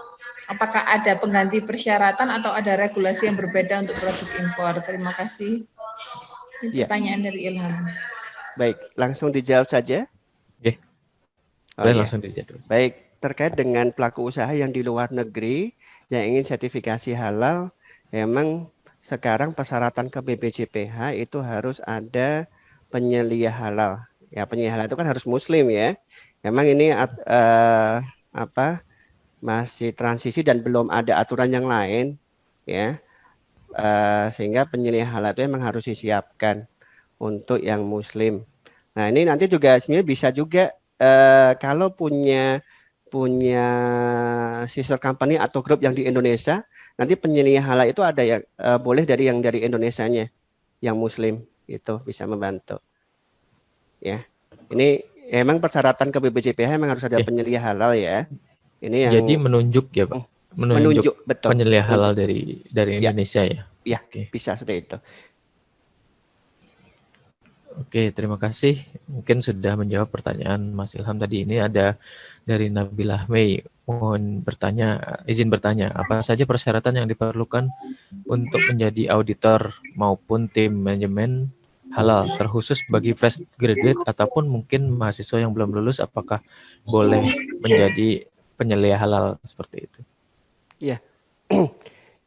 Apakah ada pengganti persyaratan atau ada regulasi yang berbeda untuk produk impor? Terima kasih. Ini pertanyaan dari Ilham.
Baik, langsung dijawab saja.
Boleh langsung dijawab.
Baik, terkait dengan pelaku usaha yang di luar negeri yang ingin sertifikasi halal, memang sekarang persyaratan ke BPJPH itu harus ada penyelia halal. Ya, penyelia halal itu kan harus muslim ya. Memang ini masih transisi dan belum ada aturan yang lain ya. Sehingga penyelia halal itu memang harus disiapkan untuk yang muslim. Nah, ini nanti juga sebenarnya bisa juga kalau punya sister company atau grup yang di Indonesia, nanti penyelia halal itu ada yang boleh dari Indonesianya, yang muslim itu bisa membantu. Ya, ini emang persyaratan ke BPJPH memang harus ada penyelia halal ya. Ini yang
jadi menunjuk ya Pak, menunjuk
betul
penyelia halal dari Indonesia ya.
Ya, bisa seperti itu.
Oke, terima kasih. Mungkin sudah menjawab pertanyaan Mas Ilham tadi. Ini ada dari Nabilah Mei. Mohon izin bertanya, apa saja persyaratan yang diperlukan untuk menjadi auditor maupun tim manajemen halal, terkhusus bagi fresh graduate ataupun mungkin mahasiswa yang belum lulus, apakah boleh menjadi penyelia halal seperti itu?
Iya.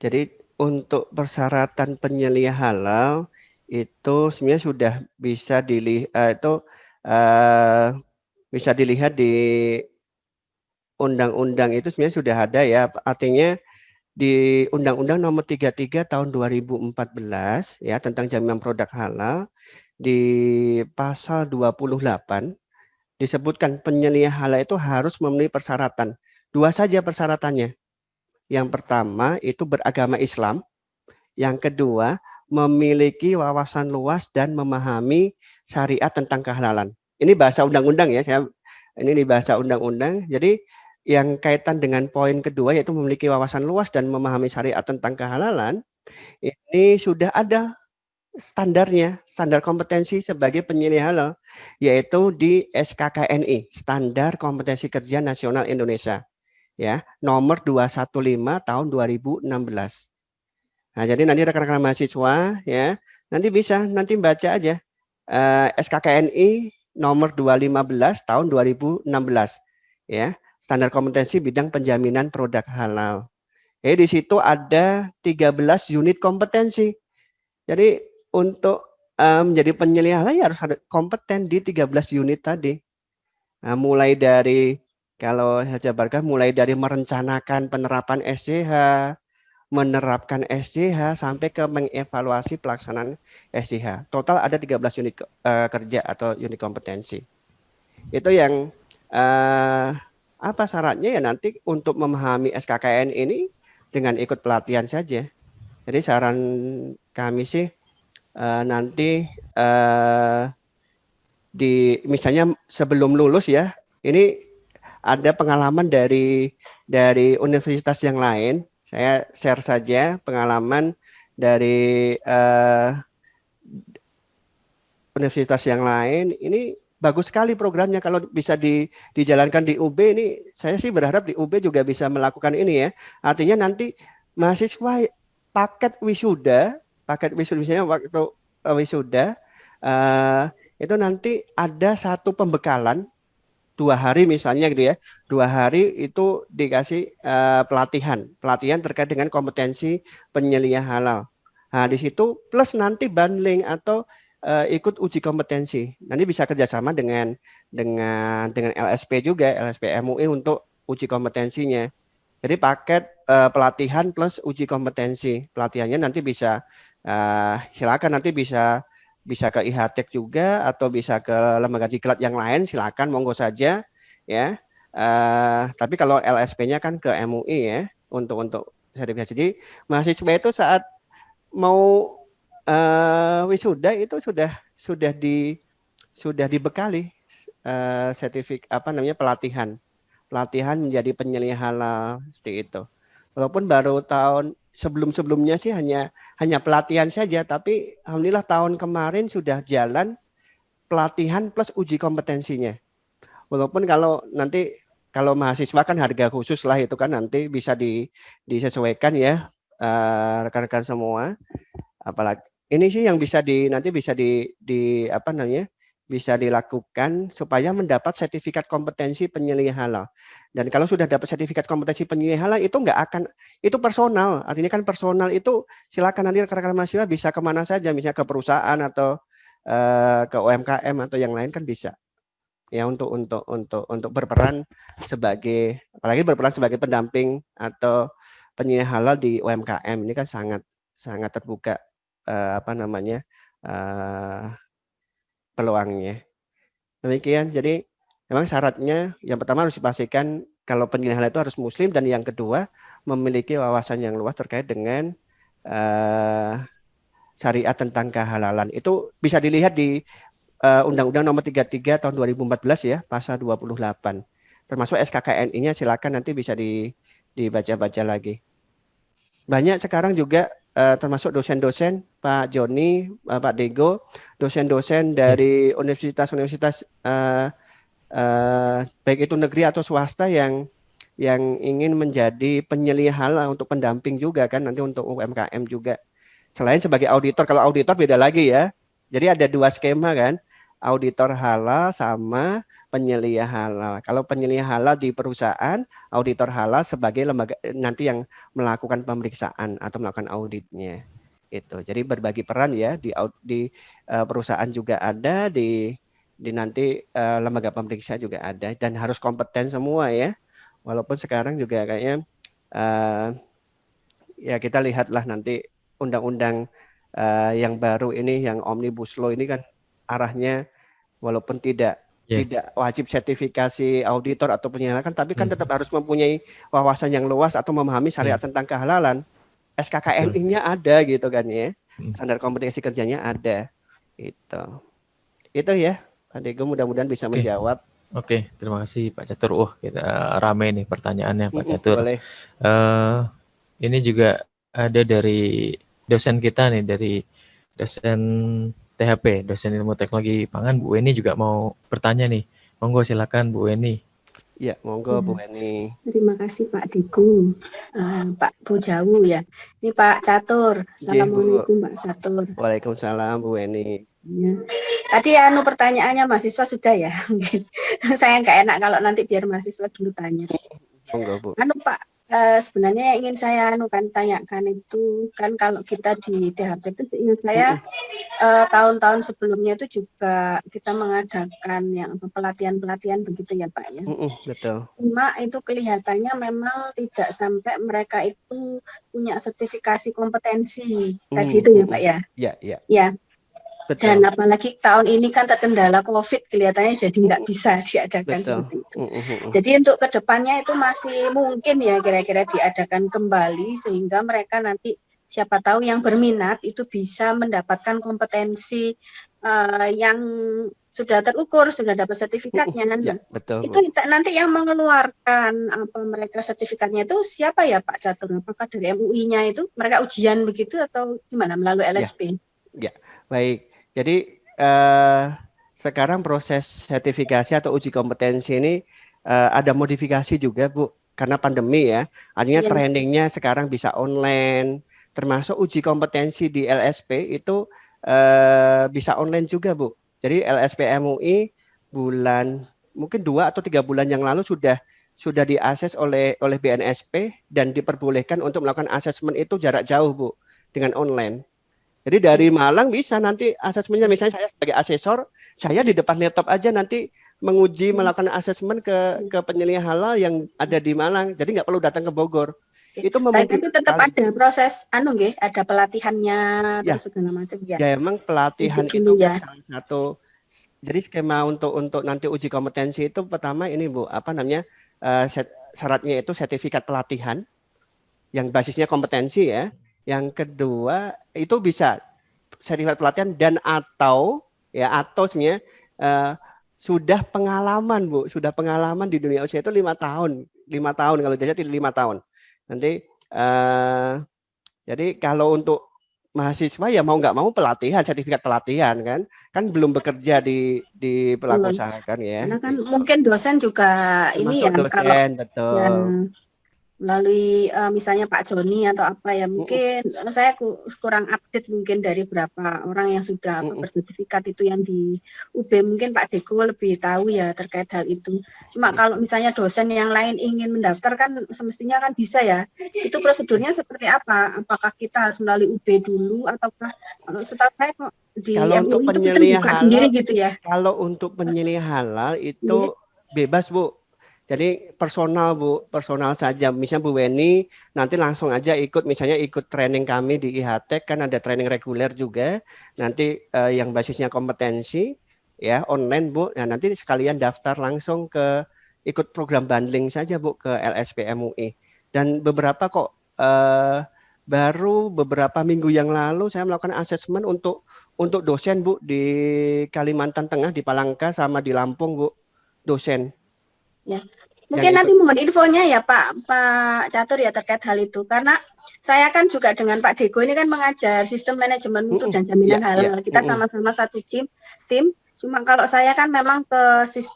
Jadi untuk persyaratan penyelia halal itu sebenarnya sudah bisa bisa dilihat di undang-undang itu sebenarnya sudah ada ya. Artinya di Undang-Undang Nomor 33 Tahun 2014 ya tentang jaminan produk halal di pasal 28 disebutkan penyelia halal itu harus memenuhi persyaratan. Dua saja persyaratannya. Yang pertama itu beragama Islam. Yang kedua, memiliki wawasan luas dan memahami syariat tentang kehalalan. Ini bahasa undang-undang ya, ini di bahasa undang-undang. Jadi yang kaitan dengan poin kedua yaitu memiliki wawasan luas dan memahami syariat tentang kehalalan, ini sudah ada standarnya, standar kompetensi sebagai penyelia halal, yaitu di SKKNI, Standar Kompetensi Kerja Nasional Indonesia. Ya, nomor 215 tahun 2016. Nah, jadi nanti rekan-rekan mahasiswa ya, nanti bisa nanti baca aja SKKNI nomor 215 tahun 2016 ya, standar kompetensi bidang penjaminan produk halal. Di situ ada 13 unit kompetensi. Jadi untuk menjadi penyelia halal ya harus ada kompeten di 13 unit tadi. Nah, mulai dari kalau saya jabarkan mulai dari merencanakan penerapan SCH, menerapkan SCH sampai ke mengevaluasi pelaksanaan SCH. Total ada 13 unit kerja atau unit kompetensi. Itu yang apa syaratnya ya nanti untuk memahami SKKN ini dengan ikut pelatihan saja. Jadi saran kami sih nanti di misalnya sebelum lulus ya, ini ada pengalaman dari universitas yang lain. Saya share saja pengalaman dari universitas yang lain. Ini bagus sekali programnya kalau bisa dijalankan di UB ini. Saya sih berharap di UB juga bisa melakukan ini ya. Artinya nanti mahasiswa paket wisuda misalnya waktu wisuda itu nanti ada satu pembekalan 2 hari misalnya gitu ya, 2 hari itu dikasih pelatihan terkait dengan kompetensi penyelia halal. Nah di situ plus nanti bundling atau ikut uji kompetensi. Nanti bisa kerjasama dengan LSP juga, LSP MUI untuk uji kompetensinya. Jadi paket pelatihan plus uji kompetensi. Pelatihannya nanti bisa silakan nanti bisa ke IHTEK juga atau bisa ke lembaga diklat yang lain, silakan monggo saja ya. Tapi kalau LSP-nya kan ke MUI ya untuk sertifikasi. Jadi mahasiswa itu saat mau wisuda itu sudah dibekali sertifikat pelatihan menjadi penyelia halal seperti itu. Walaupun baru tahun sebelumnya sih hanya pelatihan saja, tapi alhamdulillah tahun kemarin sudah jalan pelatihan plus uji kompetensinya. Walaupun kalau nanti kalau mahasiswa kan harga khusus lah itu kan nanti bisa disesuaikan ya rekan-rekan semua. Apalagi ini sih yang bisa nanti bisa bisa dilakukan supaya mendapat sertifikat kompetensi penyelia halal. Dan kalau sudah dapat sertifikat kompetensi penyelia halal itu nggak akan, itu personal. Artinya kan personal itu silakan nanti rekan-rekan mahasiswa bisa kemana saja, misalnya ke perusahaan atau ke UMKM atau yang lain kan bisa. Ya untuk berperan sebagai, apalagi berperan sebagai pendamping atau penyelia halal di UMKM ini kan sangat terbuka peluangnya. Demikian, jadi memang syaratnya yang pertama harus dipastikan kalau penyelia halal itu harus muslim, dan yang kedua memiliki wawasan yang luas terkait dengan syariat tentang kehalalan. Itu bisa dilihat di Undang-Undang Nomor 33 Tahun 2014 ya, pasal 28. Termasuk SKKNI-nya silakan nanti bisa dibaca-baca lagi. Banyak sekarang juga termasuk dosen-dosen Pak Joni, Pak Dego, dosen-dosen dari universitas-universitas baik itu negeri atau swasta yang ingin menjadi penyelia halal untuk pendamping juga kan, nanti untuk UMKM juga. Selain sebagai auditor, kalau auditor beda lagi ya. Jadi ada 2 skema kan, auditor halal sama penyelia halal. Kalau penyelia halal di perusahaan, auditor halal sebagai lembaga nanti yang melakukan pemeriksaan atau melakukan auditnya. Itu. Jadi berbagi peran ya di perusahaan juga ada, di nanti lembaga pemeriksa juga ada, dan harus kompeten semua ya. Walaupun sekarang juga kayaknya ya kita lihatlah nanti undang-undang yang baru ini, yang Omnibus Law ini kan arahnya walaupun tidak wajib sertifikasi auditor atau penyelia kan, tapi kan tetap harus mempunyai wawasan yang luas atau memahami syariat tentang kehalalan. SKKNI-nya ada gitu kan ya, standar kompetensi kerjanya ada. Itu ya, Pak Dego, mudah-mudahan bisa menjawab.
Oke, terima kasih Pak Catur. Kita rame nih pertanyaannya Pak Catur.
Boleh.
Ini juga ada dari dosen kita nih, dari dosen THP, dosen ilmu teknologi pangan, Bu Weni juga mau bertanya nih. Monggo silakan Bu Weni.
Ya, monggo Bu
Ya,
Weni.
terima kasih Pak Diku, Pak Bojawu ya. Ini Pak Catur.
Nggih, Bu.
Assalamualaikum Pak Catur.
Waalaikumsalam Bu Weni.
Ya. Tadi pertanyaannya mahasiswa sudah ya. Mungkin saya nggak enak kalau nanti biar mahasiswa dulu tanya.
Monggo Bu.
Pak, sebenarnya yang ingin saya tanyakan itu kan kalau kita di THP itu ingat saya tahun-tahun sebelumnya itu juga kita mengadakan yang pelatihan-pelatihan begitu ya Pak ya.
Betul.
Cuma itu kelihatannya memang tidak sampai mereka itu punya sertifikasi kompetensi tadi itu ya Pak ya.
Ya.
Ya.
Betul.
Dan apalagi tahun ini kan terkendala COVID, kelihatannya jadi nggak bisa diadakan seperti itu. Jadi untuk kedepannya itu masih mungkin ya kira-kira diadakan kembali sehingga mereka nanti siapa tahu yang berminat itu bisa mendapatkan kompetensi yang sudah terukur, sudah dapat sertifikatnya.
Ya, betul,
itu nanti yang mengeluarkan mereka sertifikatnya itu siapa ya Pak Catur? Apakah dari MUI-nya itu mereka ujian begitu atau gimana melalui LSP?
Ya, baik. Jadi sekarang proses sertifikasi atau uji kompetensi ini ada modifikasi juga Bu, karena pandemi ya. Artinya trainingnya sekarang bisa online, termasuk uji kompetensi di LSP itu bisa online juga Bu. Jadi LSP MUI mungkin 2 atau 3 bulan yang lalu sudah diakses oleh BNSP dan diperbolehkan untuk melakukan asesmen itu jarak jauh Bu, dengan online. Jadi dari Malang bisa nanti asesmennya, misalnya saya sebagai asesor, saya di depan laptop aja nanti menguji melakukan asesmen ke penyelia halal yang ada di Malang. Jadi nggak perlu datang ke Bogor. Itu
memungkinkan. Tapi tetap ada proses ada pelatihannya terus segala macam ya.
Ya emang pelatihan itu kan salah satu. Jadi skema untuk nanti uji kompetensi itu pertama ini Bu, syaratnya itu sertifikat pelatihan yang basisnya kompetensi ya. Yang kedua itu bisa sertifikat pelatihan dan atau sebenarnya sudah pengalaman Bu, sudah pengalaman di dunia usaha itu 5 tahun kalau tidak 5 tahun. Nanti jadi kalau untuk mahasiswa ya mau nggak mau pelatihan, sertifikat pelatihan kan belum bekerja di pelaku usaha kan ya.
Karena kan mungkin dosen juga
termasuk
ini ya
dosen,
kalau
betul.
Melalui misalnya Pak Joni atau apa ya mungkin saya kurang update mungkin dari berapa orang yang sudah bersertifikat itu yang di UB, mungkin Pak Deko lebih tahu ya terkait hal itu. Cuma kalau misalnya dosen yang lain ingin mendaftar kan semestinya kan bisa ya. Itu prosedurnya seperti apa? Apakah kita harus melalui UB dulu ataukah setahu saya kok di
kalau
MUI itu kita buka sendiri gitu ya?
Kalau untuk penyelia halal itu bebas Bu. Jadi personal Bu, personal saja. Misalnya Bu Weni nanti langsung aja ikut training kami di IHTEK, kan ada training reguler juga. Nanti yang basisnya kompetensi ya online Bu. Nah, nanti sekalian daftar langsung ikut program bundling saja Bu ke LSP MUI. Dan beberapa baru beberapa minggu yang lalu saya melakukan asesmen untuk dosen Bu di Kalimantan Tengah, di Palangka sama di Lampung Bu, dosen.
Ya, mungkin nanti mohon infonya ya Pak Catur ya terkait hal itu, karena saya kan juga dengan Pak Deko ini kan mengajar sistem manajemen mutu dan jaminan halal. Kita sama-sama satu tim. Cuma kalau saya kan memang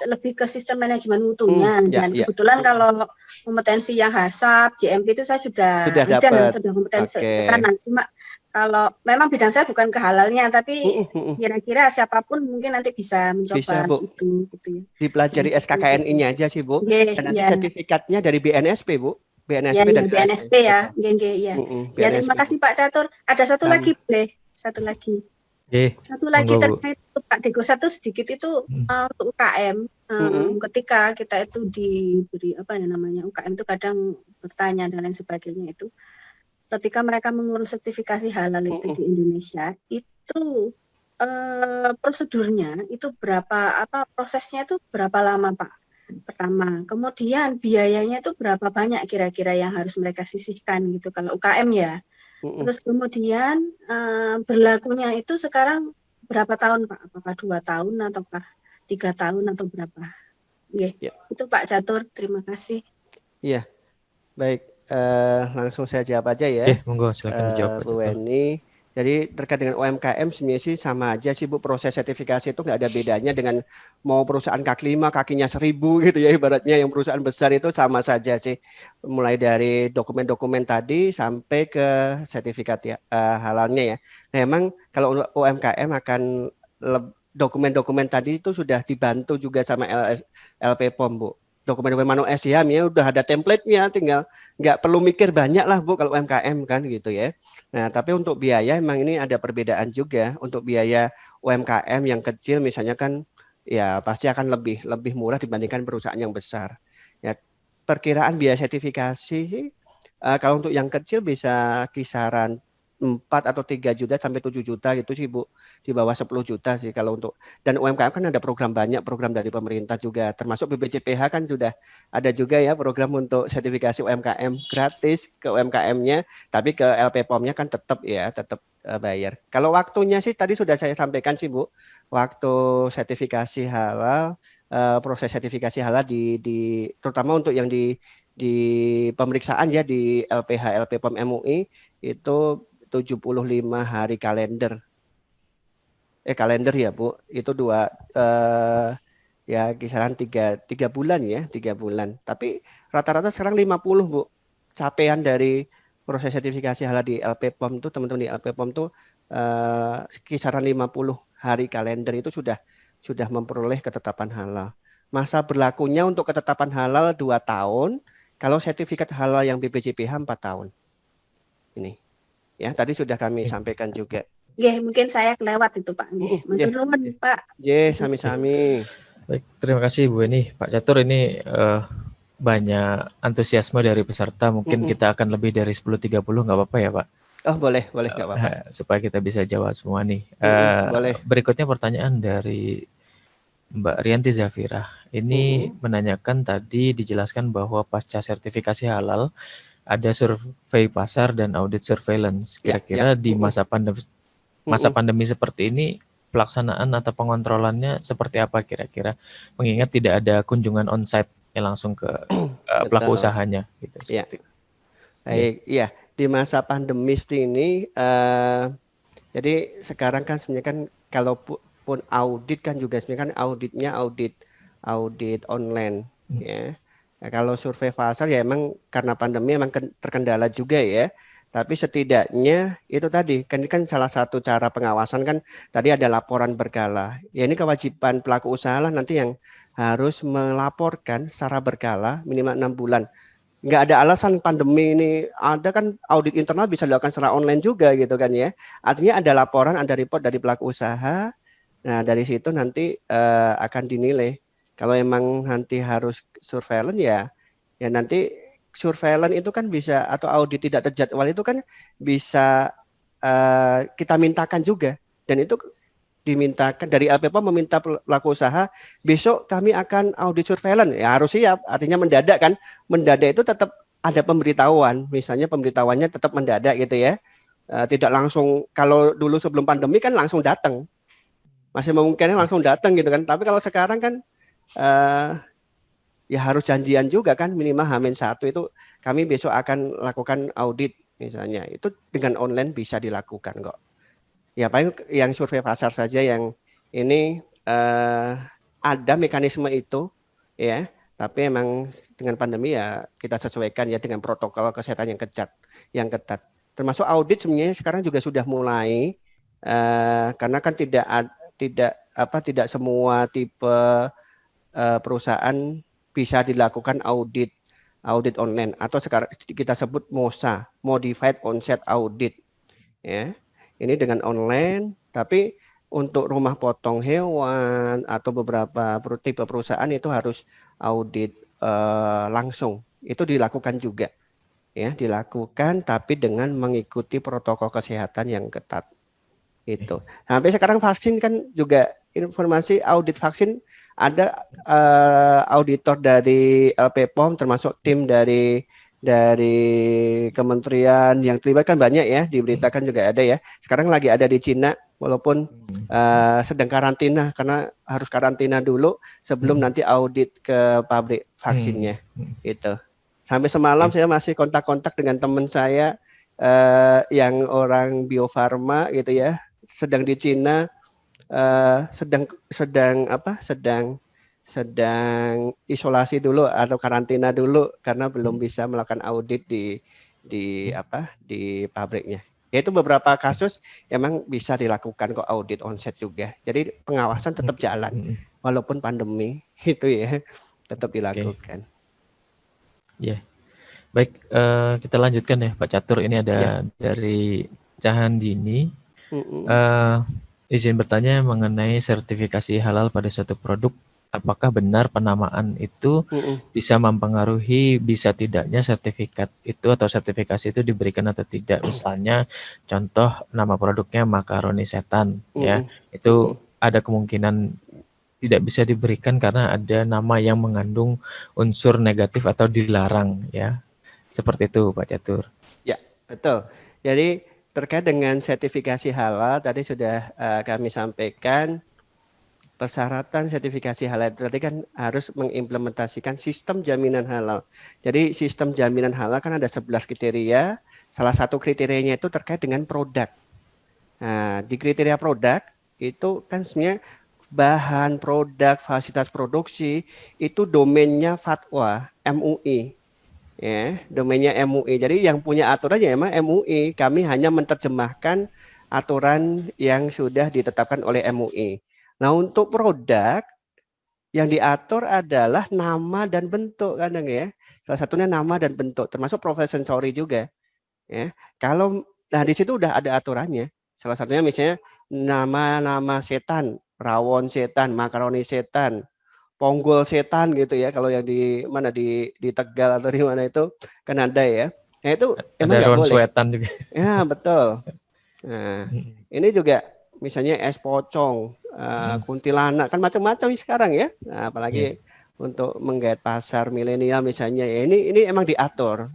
lebih ke sistem manajemen mutunya dan kebetulan kalau kompetensi yang HACCP, JMP itu saya sudah kompetensi ke sana. Cuma kalau memang bidang saya bukan ke halalnya, tapi kira-kira siapapun mungkin nanti bisa mencoba itu gitu ya.
Dipelajari SKKNI-nya aja sih Bu. Dan nanti sertifikatnya dari BNSP Bu. BNSP dan
BNSP ya. Ya, terima kasih Pak Catur. Ada satu lagi boleh? Satu lagi terkait Pak Deko, satu sedikit itu untuk UKM. Ketika kita itu diberi UKM itu kadang bertanya dan lain sebagainya itu. Ketika mereka mengurus sertifikasi halal itu di Indonesia, itu prosedurnya itu prosesnya itu berapa lama Pak? Pertama, kemudian biayanya itu berapa banyak kira-kira yang harus mereka sisihkan gitu kalau UKM ya. Terus kemudian berlakunya itu sekarang berapa tahun Pak? Apakah 2 tahun ataukah 3 tahun atau berapa? Itu Pak Catur, terima kasih.
Iya, baik. Langsung saya jawab aja ya.
Monggo silakan dijawab Pak
Bu Weni. Jadi terkait dengan UMKM sebenarnya sih sama aja sih Bu, proses sertifikasi itu nggak ada bedanya dengan mau perusahaan kaki 5, kakinya 1000 gitu ya ibaratnya, yang perusahaan besar itu sama saja sih. Mulai dari dokumen-dokumen tadi sampai ke sertifikat ya, halalnya ya. Nah, memang kalau UMKM akan dokumen-dokumen tadi itu sudah dibantu juga sama LP POM Bu. Dokumen-dokumen manual SIAM ya udah ada template-nya, tinggal nggak perlu mikir banyak lah Bu kalau UMKM kan gitu ya. Nah, tapi untuk biaya memang ini ada perbedaan juga. Untuk biaya UMKM yang kecil misalnya kan ya pasti akan lebih murah dibandingkan perusahaan yang besar. Ya, perkiraan biaya sertifikasi kalau untuk yang kecil bisa kisaran 4 atau 3 juta sampai 7 juta gitu sih Bu. Di bawah 10 juta sih kalau untuk, dan UMKM kan ada program banyak, program dari pemerintah juga, termasuk BPJPH kan sudah ada juga ya program untuk sertifikasi UMKM gratis ke UMKM-nya, tapi ke LP POM-nya kan tetap bayar. Kalau waktunya sih tadi sudah saya sampaikan sih Bu, waktu sertifikasi halal, proses sertifikasi halal di terutama untuk yang di pemeriksaan ya di LPH LP POM MUI itu 75 hari kalender. Kalender ya Bu, itu ya kisaran 3 bulan ya, 3 bulan. Tapi rata-rata sekarang 50 Bu. Capaian dari proses sertifikasi halal di LP POM itu, teman-teman di LP POM itu kisaran 50 hari kalender itu sudah memperoleh ketetapan halal. Masa berlakunya untuk ketetapan halal 2 tahun, kalau sertifikat halal yang BPJPH 4 tahun. Ini. Ya, tadi sudah kami sampaikan juga.
Mungkin saya kelewat itu Pak. Matur nuwun Pak.
Sami-sami.
Baik, terima kasih Bu Eni. Pak Catur, ini banyak antusiasme dari peserta. Mungkin kita akan lebih dari 10.30, nggak apa-apa ya Pak?
Oh boleh nggak apa-apa.
Supaya kita bisa jawab semua nih.
Boleh.
Berikutnya pertanyaan dari Mbak Rianti Zafira. Ini menanyakan, tadi dijelaskan bahwa pasca sertifikasi halal ada survei pasar dan audit surveillance. Kira-kira di masa pandemi seperti ini pelaksanaan atau pengontrolannya seperti apa kira-kira? Mengingat tidak ada kunjungan onsite yang langsung ke pelaku usahanya gitu.
Baik, iya, di masa pandemi ini jadi sekarang kan sebenarnya kan kalaupun audit kan juga sebenarnya kan audit online ya. Nah, kalau survei pasar ya emang karena pandemi emang terkendala juga ya. Tapi setidaknya itu tadi kan salah satu cara pengawasan kan tadi ada laporan berkala. Ya ini kewajiban pelaku usaha lah nanti yang harus melaporkan secara berkala minimal 6 bulan. Nggak ada alasan pandemi ini ada kan audit internal bisa dilakukan secara online juga gitu kan ya. Artinya ada laporan, ada report dari pelaku usaha. Nah dari situ nanti akan dinilai. Kalau emang nanti harus surveillance ya nanti surveillance itu kan bisa, atau audit tidak terjadwal itu kan bisa kita mintakan juga, dan itu dimintakan dari LP POM meminta pelaku usaha besok kami akan audit surveillance, ya harus siap, artinya mendadak kan, mendadak itu tetap ada pemberitahuan, misalnya pemberitahuannya tetap mendadak gitu ya, tidak langsung. Kalau dulu sebelum pandemi kan langsung datang, masih memungkinkan langsung datang gitu kan, tapi kalau sekarang kan ya harus janjian juga kan, minimal H-1 itu kami besok akan lakukan audit misalnya, itu dengan online bisa dilakukan kok. Ya paling yang survei pasar saja yang ini ada mekanisme itu ya, tapi emang dengan pandemi ya kita sesuaikan ya dengan protokol kesehatan yang ketat. Termasuk audit sebenarnya sekarang juga sudah mulai karena kan tidak semua tipe perusahaan bisa dilakukan audit online, atau sekarang kita sebut MOSA, Modified Onset Audit ya. Ini dengan online, tapi untuk rumah potong hewan atau beberapa tipe perusahaan itu harus audit langsung. Itu dilakukan juga ya, dilakukan tapi dengan mengikuti protokol kesehatan yang ketat. Itu. Sampai sekarang vaksin kan juga informasi audit vaksin ada auditor dari LP POM, termasuk tim dari kementerian yang terlibat kan banyak ya, diberitakan juga ada ya. Sekarang lagi ada di Cina, walaupun sedang karantina karena harus karantina dulu sebelum nanti audit ke pabrik vaksinnya. Itu. Sampai semalam saya masih kontak-kontak dengan teman saya yang orang Bio Farma gitu ya, sedang di Cina sedang isolasi dulu atau karantina dulu karena belum bisa melakukan audit di pabriknya. Yaitu beberapa kasus emang bisa dilakukan kok audit onset juga. Jadi pengawasan tetap jalan walaupun pandemi itu ya tetap dilakukan.
Ya, baik, kita lanjutkan ya Pak Catur. Ini ada dari Cahandini. Izin bertanya mengenai sertifikasi halal pada suatu produk. Apakah benar penamaan itu bisa mempengaruhi bisa tidaknya sertifikat itu atau sertifikasi itu diberikan atau tidak? Misalnya contoh nama produknya makaroni setan ya. Itu ada kemungkinan tidak bisa diberikan karena ada nama yang mengandung unsur negatif atau dilarang ya. Seperti itu Pak Catur.
Ya, betul. Jadi terkait dengan sertifikasi halal tadi sudah kami sampaikan. Persyaratan sertifikasi halal itu tadi kan harus mengimplementasikan sistem jaminan halal. Jadi sistem jaminan halal kan ada 11 kriteria. Salah satu kriterianya itu terkait dengan produk. Nah, di kriteria produk itu kan sebenarnya bahan, produk, fasilitas produksi itu domainnya fatwa MUI. Ya, domainnya MUI. Jadi yang punya aturannya emang MUI. Kami hanya menerjemahkan aturan yang sudah ditetapkan oleh MUI. Nah, untuk produk yang diatur adalah nama dan bentuk kadang ya. Salah satunya nama dan bentuk, termasuk profession sorry juga. Ya. Nah di situ udah ada aturannya. Salah satunya misalnya nama setan, rawon setan, makaroni setan, ponggol setan gitu ya. Kalau yang di mana di Tegal atau di mana itu kan ada ya. Nah itu emang nggak boleh.
Setan juga.
Ya betul. Nah ini juga misalnya es pocong, kuntilanak kan macam-macam sekarang ya. Nah, apalagi untuk menggait pasar milenial misalnya ya ini emang diatur.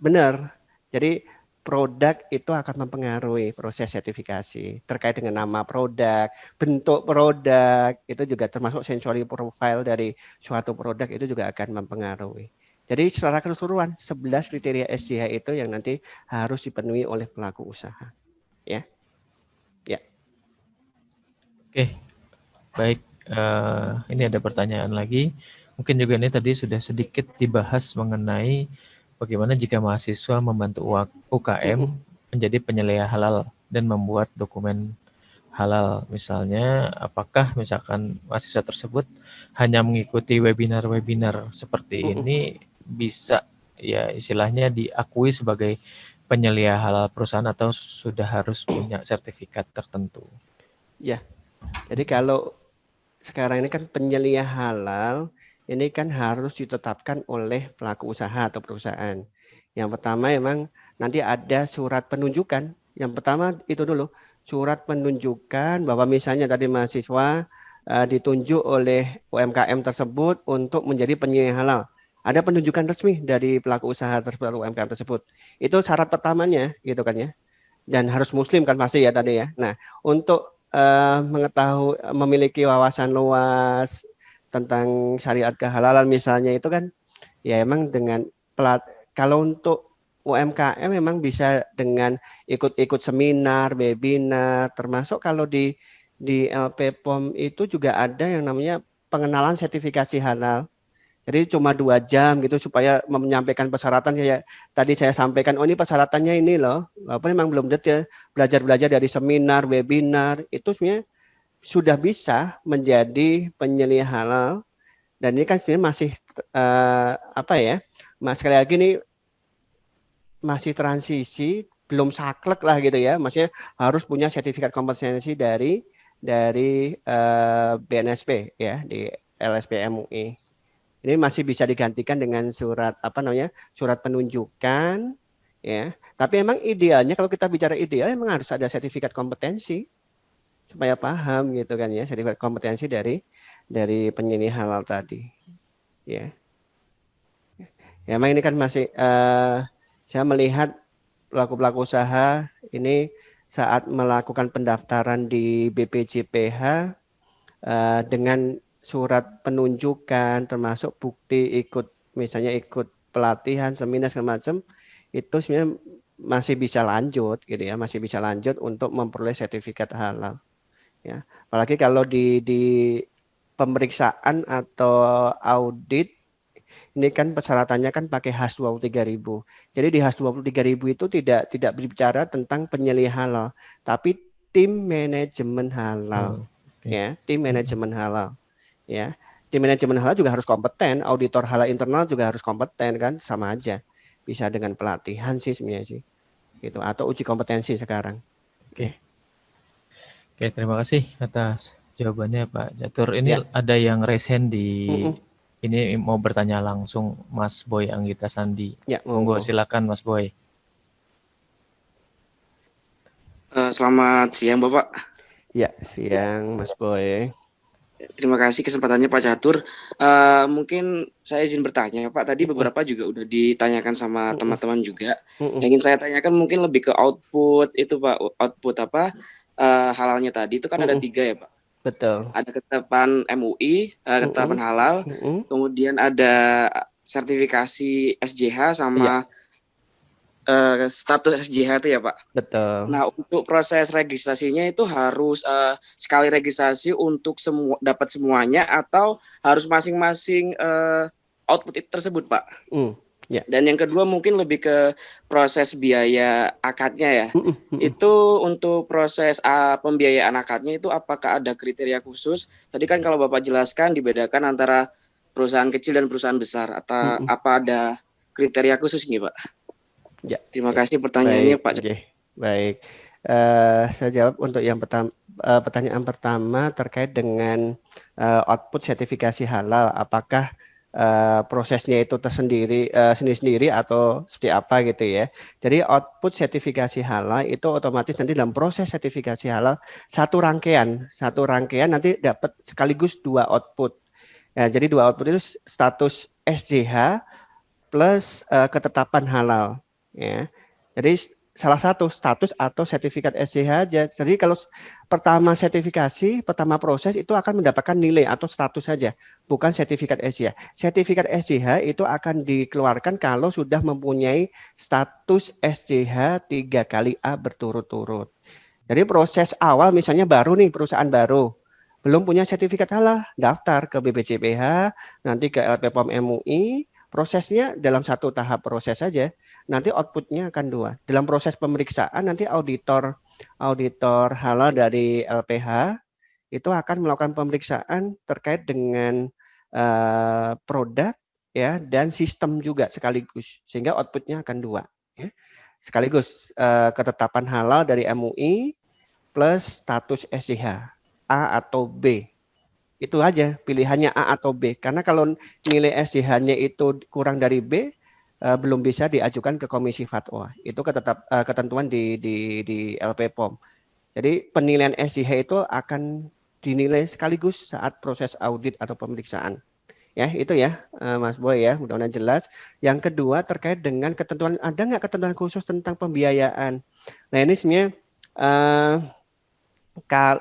Benar. Jadi produk itu akan mempengaruhi proses sertifikasi terkait dengan nama produk, bentuk produk, itu juga termasuk sensory profile dari suatu produk itu juga akan mempengaruhi. Jadi secara keseluruhan 11 kriteria SJH itu yang nanti harus dipenuhi oleh pelaku usaha. Ya. Ya.
Oke, baik. Ini ada pertanyaan lagi. Mungkin juga ini tadi sudah sedikit dibahas mengenai bagaimana jika mahasiswa membantu UKM menjadi penyelia halal dan membuat dokumen halal. Misalnya, apakah misalkan mahasiswa tersebut hanya mengikuti webinar-webinar seperti ini bisa ya istilahnya diakui sebagai penyelia halal perusahaan atau sudah harus punya sertifikat tertentu?
Ya. Jadi kalau sekarang ini kan penyelia halal ini kan harus ditetapkan oleh pelaku usaha atau perusahaan. Yang pertama memang nanti ada surat penunjukan. Yang pertama itu dulu surat penunjukan bahwa misalnya tadi mahasiswa ditunjuk oleh UMKM tersebut untuk menjadi penyelia halal. Ada penunjukan resmi dari pelaku usaha tersebut atau UMKM tersebut. Itu syarat pertamanya gitu kan ya. Dan harus muslim kan pasti ya tadi ya. Nah, untuk mengetahui memiliki wawasan luas tentang syariat kehalalan misalnya itu kan ya emang dengan kalau untuk UMKM memang bisa dengan ikut-ikut seminar, webinar, termasuk kalau di LPPOM itu juga ada yang namanya pengenalan sertifikasi halal. Jadi cuma 2 jam gitu supaya menyampaikan persyaratan kayak tadi saya sampaikan, oh ini persyaratannya ini loh. Walaupun memang belum detail, belajar dari seminar, webinar, itu sebenarnya sudah bisa menjadi penyelia halal. Dan ini kan sebenarnya masih sekali lagi ini masih transisi, belum saklek lah gitu ya. Maksudnya harus punya sertifikat kompetensi dari BNSP ya, di LSP MUI. Ini masih bisa digantikan dengan surat surat penunjukan ya. Tapi emang idealnya kalau kita bicara ideal memang harus ada sertifikat kompetensi supaya paham gitu kan ya, sertifikat kompetensi dari penyelia halal tadi. Ya. Ya emang ini kan masih saya melihat pelaku-pelaku usaha ini saat melakukan pendaftaran di BPJPH dengan surat penunjukan termasuk bukti ikut misalnya ikut pelatihan seminar segala macam itu sebenarnya masih bisa lanjut gitu ya, masih bisa lanjut untuk memperoleh sertifikat halal. Ya, apalagi kalau di pemeriksaan atau audit ini kan persyaratannya kan pakai HAS 23.000. Jadi di HAS 23.000 itu tidak berbicara tentang penyelih halal, tapi tim manajemen halal. Ya, tim manajemen halal. Ya, tim manajemen halal juga harus kompeten, auditor halal internal juga harus kompeten kan, sama aja. Bisa dengan pelatihan sih sebenarnya sih. Gitu, atau uji kompetensi sekarang.
Oke. Oke, terima kasih atas jawabannya Pak Catur. Ini ada yang raise hand ini mau bertanya langsung Mas Boy Anggita Sandi.
Ya,
monggo silakan Mas Boy.
Selamat siang Bapak.
Ya, siang Mas Boy.
Terima kasih kesempatannya Pak Catur. Mungkin saya izin bertanya Pak. Tadi beberapa juga udah ditanyakan sama teman-teman juga. Yang ingin saya tanyakan mungkin lebih ke output itu Pak. Output apa halalnya tadi itu kan ada 3 ya Pak.
Betul.
Ada ketetapan MUI, ketetapan halal. Kemudian ada sertifikasi SJH sama status SJH itu ya Pak.
Betul.
Nah untuk proses registrasinya itu harus sekali registrasi untuk dapat semuanya atau harus masing-masing output itu tersebut Pak.
Ya.
Dan yang kedua mungkin lebih ke proses biaya akadnya ya. Itu untuk proses pembiayaan akadnya itu apakah ada kriteria khusus? Tadi kan kalau Bapak jelaskan dibedakan antara perusahaan kecil dan perusahaan besar atau apa ada kriteria khusus nih Pak?
Ya.
Terima kasih pertanyaannya Pak.
Baik. Saya jawab untuk yang pertanyaan pertama terkait dengan output sertifikasi halal. Apakah prosesnya itu tersendiri sendiri-sendiri atau seperti apa gitu ya. Jadi output sertifikasi halal itu otomatis nanti dalam proses sertifikasi halal satu rangkaian nanti dapat sekaligus 2 output. Ya, jadi 2 output itu status SJH plus ketetapan halal. Ya, jadi salah satu status atau sertifikat SJH aja. Jadi kalau pertama sertifikasi, pertama proses itu akan mendapatkan nilai atau status saja, bukan sertifikat SJH. Sertifikat SJH itu akan dikeluarkan kalau sudah mempunyai status SJH 3 kali A berturut-turut. Jadi proses awal misalnya baru nih, perusahaan baru, belum punya sertifikat halal, daftar ke BPJPH, nanti ke LP POM MUI. Prosesnya dalam satu tahap proses saja, nanti outputnya akan 2. Dalam proses pemeriksaan nanti auditor halal dari LPH itu akan melakukan pemeriksaan terkait dengan produk ya dan sistem juga sekaligus, sehingga outputnya akan 2. Ya. Sekaligus ketetapan halal dari MUI plus status SJH A atau B. Itu aja pilihannya A atau B. Karena kalau nilai SJH-nya itu kurang dari B, belum bisa diajukan ke Komisi Fatwa. Itu ketentuan di LP POM. Jadi penilaian SJH itu akan dinilai sekaligus saat proses audit atau pemeriksaan. Ya, itu ya Mas Boy ya, mudah-mudahan jelas. Yang kedua terkait dengan ketentuan, ada nggak ketentuan khusus tentang pembiayaan? Nah ini sebenarnya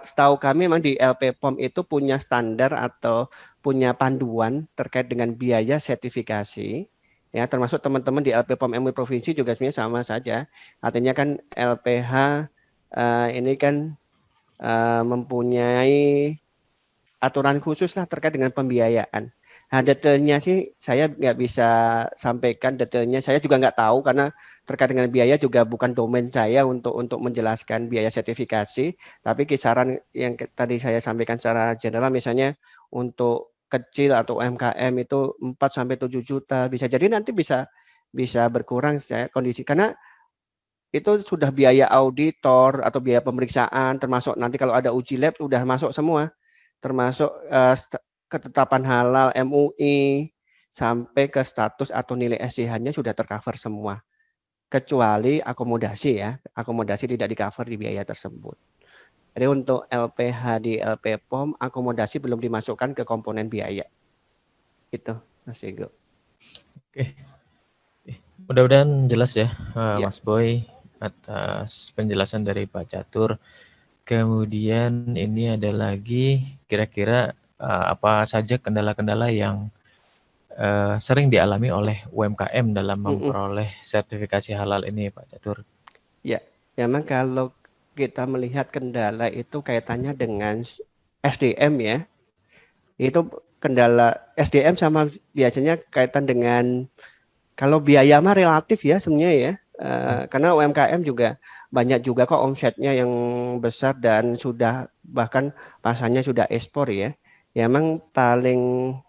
setahu kami memang di LP POM itu punya standar atau punya panduan terkait dengan biaya sertifikasi. Ya, termasuk teman-teman di LP POM MUI provinsi juga sebenarnya sama saja. Artinya kan LPH ini kan mempunyai aturan khusus lah terkait dengan pembiayaan. Nah, detailnya sih saya nggak bisa sampaikan detailnya. Saya juga nggak tahu karena terkait dengan biaya juga bukan domain saya untuk menjelaskan biaya sertifikasi. Tapi kisaran yang tadi saya sampaikan secara general, misalnya untuk kecil atau UMKM itu 4-7 juta. Bisa jadi nanti bisa berkurang saya kondisi karena itu sudah biaya auditor atau biaya pemeriksaan, termasuk nanti kalau ada uji lab sudah masuk semua, termasuk ketetapan halal MUI sampai ke status atau nilai SJH-nya sudah tercover semua. Kecuali akomodasi ya, akomodasi tidak di-cover di biaya tersebut. Jadi untuk LPH di LP POM akomodasi belum dimasukkan ke komponen biaya. Itu Mas Ego.
Oke. Mudah-mudahan jelas ya, Mas Boy atas penjelasan dari Pak Catur. Kemudian ini ada lagi kira-kira apa saja kendala-kendala yang sering dialami oleh UMKM dalam memperoleh sertifikasi halal ini, Pak Catur?
Ya, memang kalau kita melihat kendala itu kaitannya dengan SDM ya. Itu kendala SDM sama biasanya kaitan dengan, kalau biaya mah relatif ya sebenarnya ya. Karena UMKM juga banyak juga kok omsetnya yang besar dan sudah bahkan pasarnya sudah ekspor ya. Ya emang paling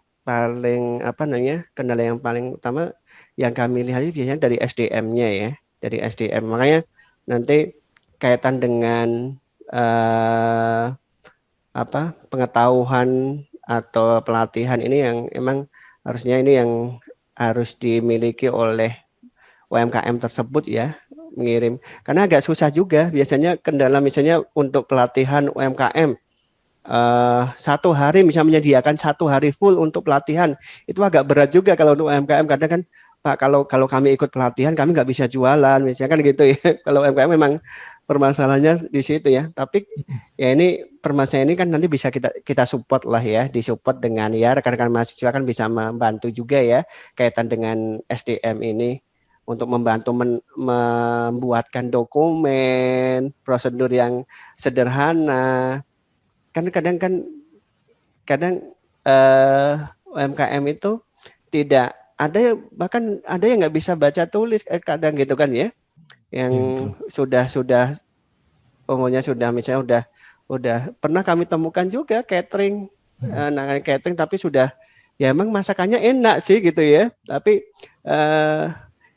apa namanya, kendala yang paling utama yang kami lihat biasanya dari SDM-nya ya, dari SDM. Makanya nanti kaitan dengan pengetahuan atau pelatihan ini yang emang harusnya ini yang harus dimiliki oleh UMKM tersebut ya, mengirim. Karena agak susah juga biasanya kendala misalnya untuk pelatihan UMKM. 1 hari misalnya menyediakan 1 hari full untuk pelatihan, itu agak berat juga kalau untuk UMKM. Kadang kan Pak, kalau kami ikut pelatihan kami nggak bisa jualan, misalnya kan gitu ya. Kalau UMKM memang permasalahannya di situ ya. Tapi ya ini permasalahan ini kan nanti bisa kita support lah ya, disupport dengan ya rekan-rekan mahasiswa kan bisa membantu juga ya kaitan dengan SDM ini untuk membantu membuatkan dokumen, prosedur yang sederhana. Kan kadang UMKM itu tidak ada, bahkan ada yang nggak bisa baca tulis kadang gitu kan ya, yang sudah umumnya sudah misalnya udah pernah kami temukan juga catering, catering tapi sudah ya emang masakannya enak sih gitu ya, tapi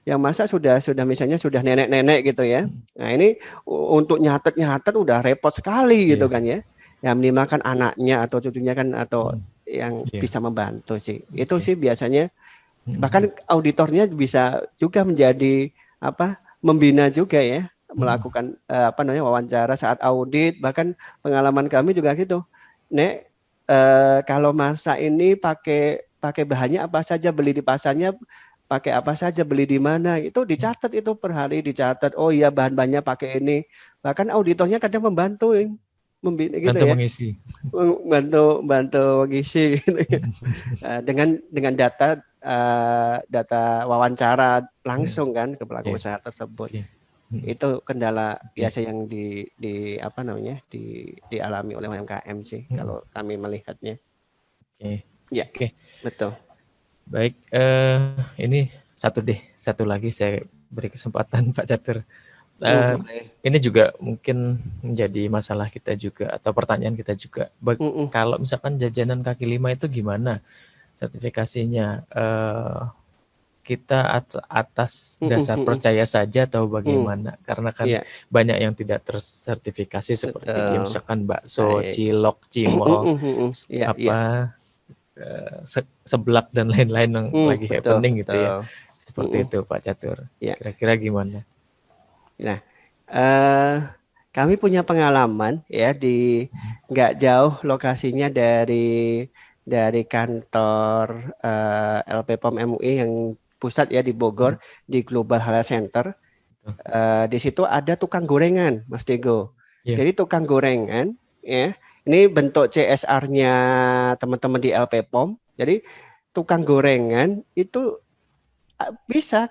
yang masak sudah misalnya sudah nenek-nenek gitu ya. Nah ini untuk nyatet udah repot sekali gitu kan ya. Yang minimal anaknya atau cucunya kan atau yang bisa membantu sih. Itu sih biasanya. Bahkan auditornya bisa juga menjadi membina juga ya, melakukan wawancara saat audit. Bahkan pengalaman kami juga gitu. Nek, kalau masak ini pakai bahannya apa saja, beli di pasarnya pakai apa saja, beli di mana, itu dicatat, itu per hari dicatat. Oh iya bahan-bahannya pakai ini. Bahkan auditornya kadang membantu membina gitu ya.
Mengisi.
Bantu mengisi gitu ya. Dengan data wawancara langsung kan ke pelaku usaha tersebut. Itu kendala biasa yang dialami oleh UMKM sih kalau kami melihatnya. Oke. Betul.
Baik, ini satu lagi saya beri kesempatan Pak Catur. Ini juga mungkin menjadi masalah kita juga atau pertanyaan kita juga. Kalau misalkan jajanan kaki lima itu gimana sertifikasinya? Kita atas dasar percaya saja atau bagaimana? Karena kan banyak yang tidak tersertifikasi seperti misalkan bakso, cilok, cimol, seblak dan lain-lain yang lagi happening gitu ya. Seperti itu Pak Catur. Kira-kira gimana?
Nah, kami punya pengalaman ya di nggak jauh lokasinya dari kantor LPPOM MUI yang pusat ya di Bogor, di Global Halal Center. Di situ ada tukang gorengan, Mas Tego. Jadi tukang gorengan ya. Ini bentuk CSR-nya teman-teman di LPPOM. Jadi tukang gorengan itu bisa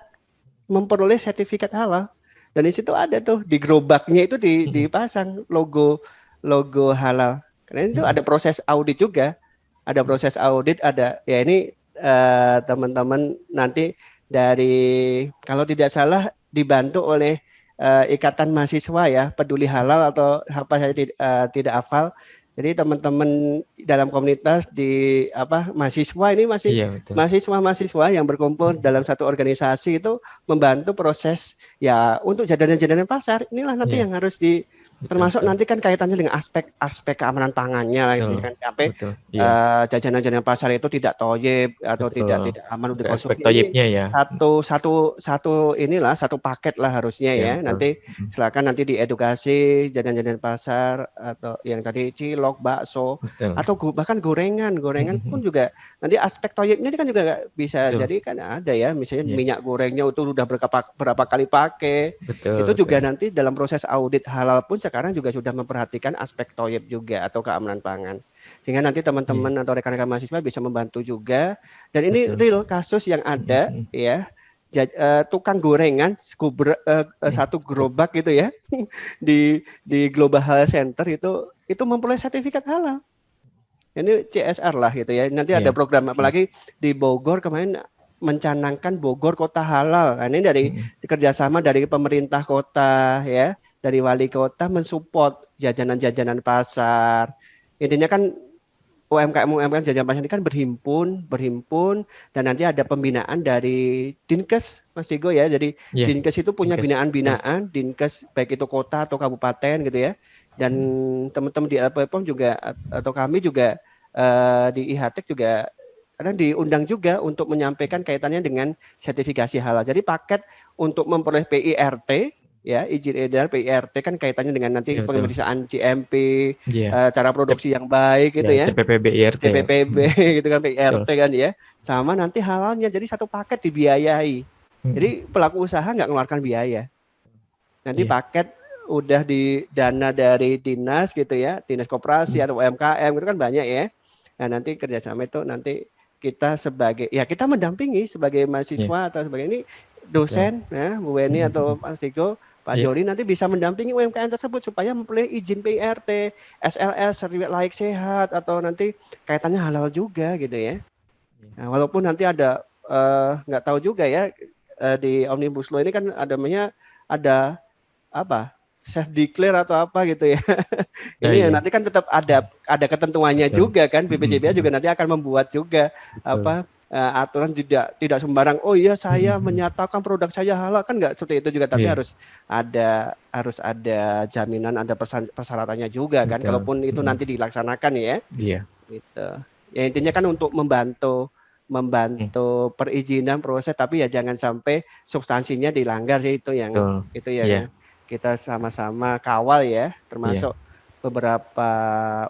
memperoleh sertifikat halal. Dan di situ ada tuh di gerobaknya itu dipasang logo halal. Karena itu ada proses audit juga. Ada proses audit, ada ya ini teman-teman nanti dari kalau tidak salah dibantu oleh Ikatan Mahasiswa ya, Peduli Halal atau apa saya tidak hafal. Jadi teman-teman dalam komunitas di mahasiswa ini mahasiswa yang berkumpul dalam satu organisasi itu membantu proses ya untuk jajanan-jajanan pasar. Inilah nanti yang harus termasuk nanti kan kaitannya dengan aspek keamanan pangannya lah gitu kan, sampai jajanan-jajanan pasar itu tidak toyib atau tidak aman untuk dikonsumsi.
Aspek toyibnya ya.
Satu paket lah harusnya ya. Nanti silakan nanti diedukasi jajanan-jajanan pasar atau yang tadi cilok, bakso atau bahkan gorengan pun juga nanti aspek toyibnya kan juga bisa jadi kan ada ya, misalnya minyak gorengnya itu udah berapa kali pakai. Itu juga nanti dalam proses audit halal pun sekarang juga sudah memperhatikan aspek TOYIB juga atau keamanan pangan. Sehingga nanti teman-teman atau rekan-rekan mahasiswa bisa membantu juga. Dan ini real kasus yang ada ya. Tukang gorengan satu gerobak gitu ya di Global Health Center itu memperoleh sertifikat halal. Ini CSR lah gitu ya. Nanti ada program apalagi di Bogor kemarin mencanangkan Bogor kota halal. Nah, ini dari kerjasama dari pemerintah kota ya, dari wali kota mensupport jajanan-jajanan pasar. Intinya kan UMKM jajan pasar ini kan berhimpun dan nanti ada pembinaan dari Dinkes Mas Digo ya. Jadi Dinkes itu punya binaan-binaan, Dinkes baik itu kota atau kabupaten gitu ya. Dan teman-teman di LPPOM juga atau kami juga di IHTEK juga kadang diundang juga untuk menyampaikan kaitannya dengan sertifikasi halal. Jadi paket untuk memperoleh PIRT ya, izin edar PIRT kan kaitannya dengan nanti pemeriksaan GMP, cara produksi yang baik gitu ya.
CPPB, IRT.
CPPB gitu kan, PIRT kan ya. Sama nanti halalnya, jadi satu paket dibiayai. Jadi pelaku usaha nggak mengeluarkan biaya. Nanti paket udah di dana dari dinas gitu ya, dinas koperasi atau UMKM itu kan banyak ya. Nah nanti kerjasama itu nanti kita sebagai ya kita mendampingi sebagai mahasiswa atau sebagai ini dosen ya Bu Weni atau Pak Digo, Pak Joni nanti bisa mendampingi UMKM tersebut supaya memperoleh izin PIRT, SLS, sertifikat layak sehat atau nanti kaitannya halal juga gitu ya. Nah, walaupun nanti ada nggak tahu juga ya di Omnibus Law ini kan ada apa self declare atau apa gitu ya. Ini yang nanti kan tetap ada ketentuannya juga kan. BPJPA juga nanti akan membuat juga aturan tidak sembarang. Oh iya saya menyatakan produk saya halal, kan nggak seperti itu juga, tapi harus ada jaminan, ada persyaratannya juga kan. Kalaupun itu nanti dilaksanakan ya. Gitu. Ya intinya kan untuk membantu perizinan proses, tapi ya jangan sampai substansinya dilanggar sih, itu yang kita sama-sama kawal ya, termasuk beberapa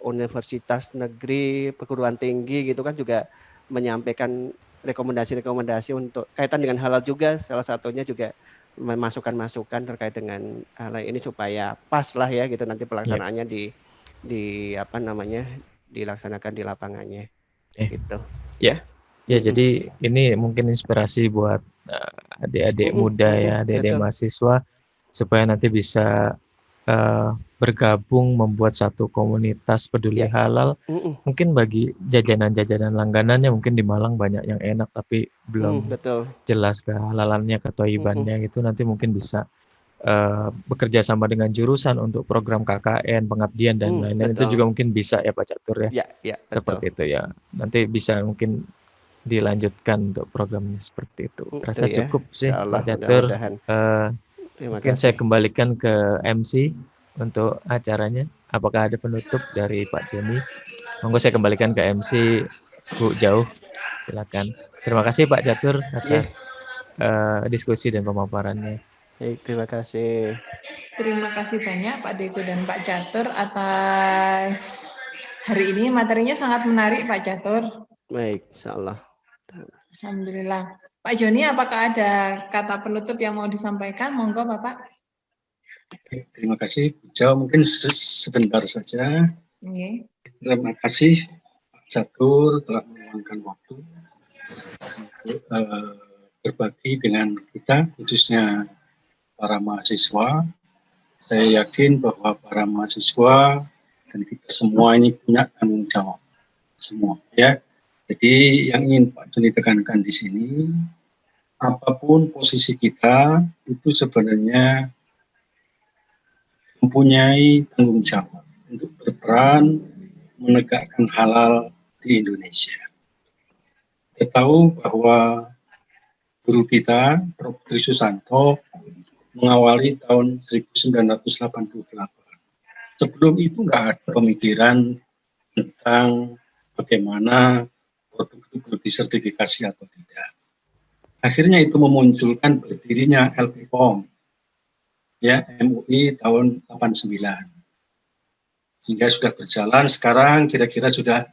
universitas negeri, perguruan tinggi gitu kan juga menyampaikan rekomendasi-rekomendasi untuk kaitan dengan halal juga, salah satunya juga masukan-masukan terkait dengan hal ini supaya pas lah ya gitu nanti pelaksanaannya dilaksanakan di lapangannya gitu.
Ya, jadi ini mungkin inspirasi buat adik-adik muda ya, adik-adik mahasiswa supaya nanti bisa bergabung membuat satu komunitas peduli halal. Mungkin bagi jajanan-jajanan langganannya mungkin di Malang banyak yang enak tapi belum jelas kehalalannya, ketoibannya gitu. Nanti mungkin bisa bekerja sama dengan jurusan untuk program KKN, pengabdian dan lain-lain. Itu juga mungkin bisa ya Pak Catur ya. Seperti itu ya. Nanti bisa mungkin dilanjutkan untuk program seperti itu. Rasa cukup sih Pak Catur. Mungkin saya kembalikan ke MC untuk acaranya. Apakah ada penutup dari Pak Joni? Monggo saya kembalikan ke MC Bu Jauh. Silakan. Terima kasih Pak Catur atas diskusi dan pemaparannya.
Terima kasih.
Terima kasih banyak Pak Digo dan Pak Catur atas hari ini. Materinya sangat menarik Pak Catur.
Baik, insyaallah.
Alhamdulillah. Pak Joni, apakah ada kata penutup yang mau disampaikan? Monggo, Bapak.
Terima kasih, Bu Jo. Mungkin sebentar saja. Terima kasih, Pak Catur, telah meluangkan waktu untuk berbagi dengan kita, khususnya para mahasiswa. Saya yakin bahwa para mahasiswa dan kita semua ini punya tanggung jawab. Semua, ya. Jadi yang ingin Pak Joni tekankan di sini, apapun posisi kita itu sebenarnya mempunyai tanggung jawab untuk berperan menegakkan halal di Indonesia. Kita tahu bahwa guru kita, Prof. Tri Susanto, mengawali tahun 1988. Sebelum itu nggak ada pemikiran tentang bagaimana produk itu perlu disertifikasi atau tidak. Akhirnya itu memunculkan berdirinya LPPOM, ya, MUI tahun 89. Sehingga sudah berjalan sekarang kira-kira sudah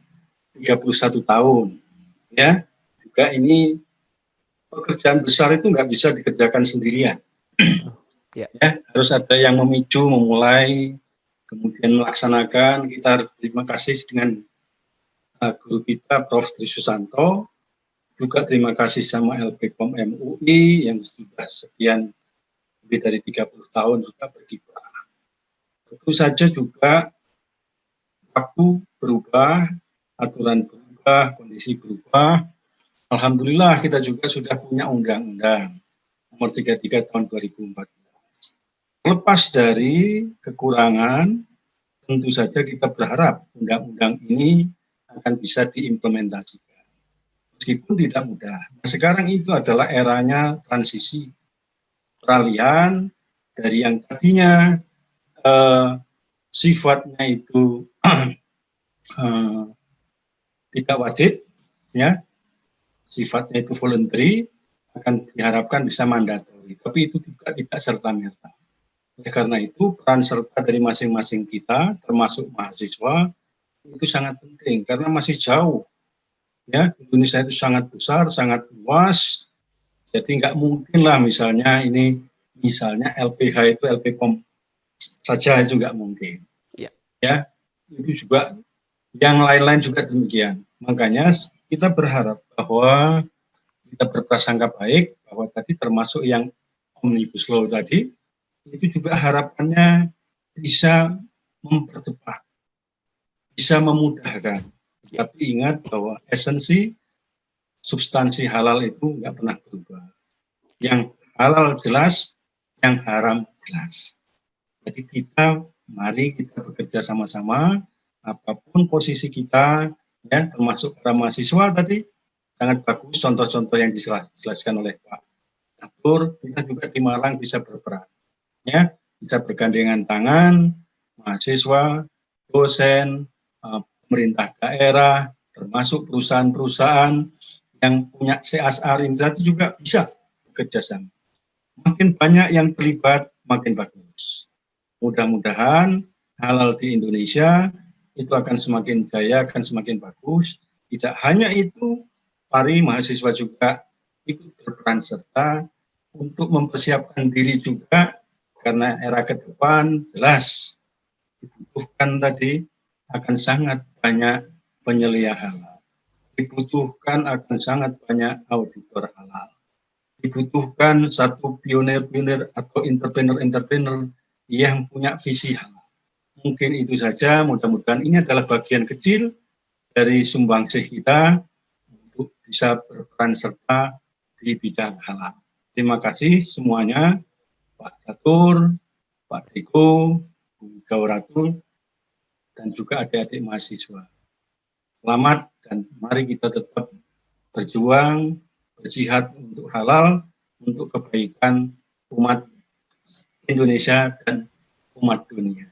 31 tahun. Ya, juga ini pekerjaan besar itu nggak bisa dikerjakan sendirian. Ya, harus ada yang memicu, memulai, kemudian melaksanakan. Kita harus terima kasih dengan guru kita Prof. Tri Susanto, juga terima kasih sama LPKOM MUI yang sudah sekian lebih dari 30 tahun juga berkiprah. Tentu saja juga waktu berubah, aturan berubah, kondisi berubah. Alhamdulillah kita juga sudah punya Undang-Undang Nomor 33 Tahun 2014. Lepas dari kekurangan, tentu saja kita berharap undang-undang ini akan bisa diimplementasikan. Meskipun tidak mudah. Nah, sekarang itu adalah eranya transisi. Peralihan dari yang tadinya sifatnya itu tidak wajib, ya, sifatnya itu voluntary, akan diharapkan bisa mandatori. Tapi itu juga tidak serta-merta. Oleh karena itu, peran serta dari masing-masing kita, termasuk mahasiswa, itu sangat penting karena masih jauh. Ya, Indonesia itu sangat besar, sangat luas. Jadi nggak mungkin lah misalnya LPH itu LPKOM saja itu nggak mungkin. Ya, itu juga yang lain-lain juga demikian. Makanya kita berharap bahwa kita berprasangka baik bahwa tadi termasuk yang Omnibus Law tadi, itu juga harapannya bisa mempercepat, bisa memudahkan. Tapi ingat bahwa esensi, substansi halal itu nggak pernah berubah. Yang halal jelas, yang haram jelas. Jadi mari kita bekerja sama-sama, apapun posisi kita, ya, termasuk para mahasiswa tadi, sangat bagus contoh-contoh yang dijelaskan oleh Pak Catur. Kita juga di Malang bisa berperan. Ya, bisa bergandengan tangan, mahasiswa, dosen, pemerintah daerah, termasuk perusahaan-perusahaan yang punya CSR itu juga bisa bekerja sama. Makin banyak yang terlibat, makin bagus. Mudah-mudahan halal di Indonesia itu akan semakin jaya, akan semakin bagus. Tidak hanya itu, mari mahasiswa juga ikut berperan serta untuk mempersiapkan diri juga, karena era ke depan jelas dibutuhkan tadi akan sangat banyak penyelia halal. Dibutuhkan akan sangat banyak auditor halal. Dibutuhkan satu pionir-pionir atau entrepreneur-entrepreneur yang punya visi halal. Mungkin itu saja, mudah-mudahan ini adalah bagian kecil dari sumbangsih kita untuk bisa berperan serta di bidang halal. Terima kasih semuanya, Pak Catur, Pak Deko, Bu Gauratul, dan juga adik-adik mahasiswa. Selamat dan mari kita tetap berjuang, berjihad untuk halal, untuk kebaikan umat Indonesia dan umat dunia.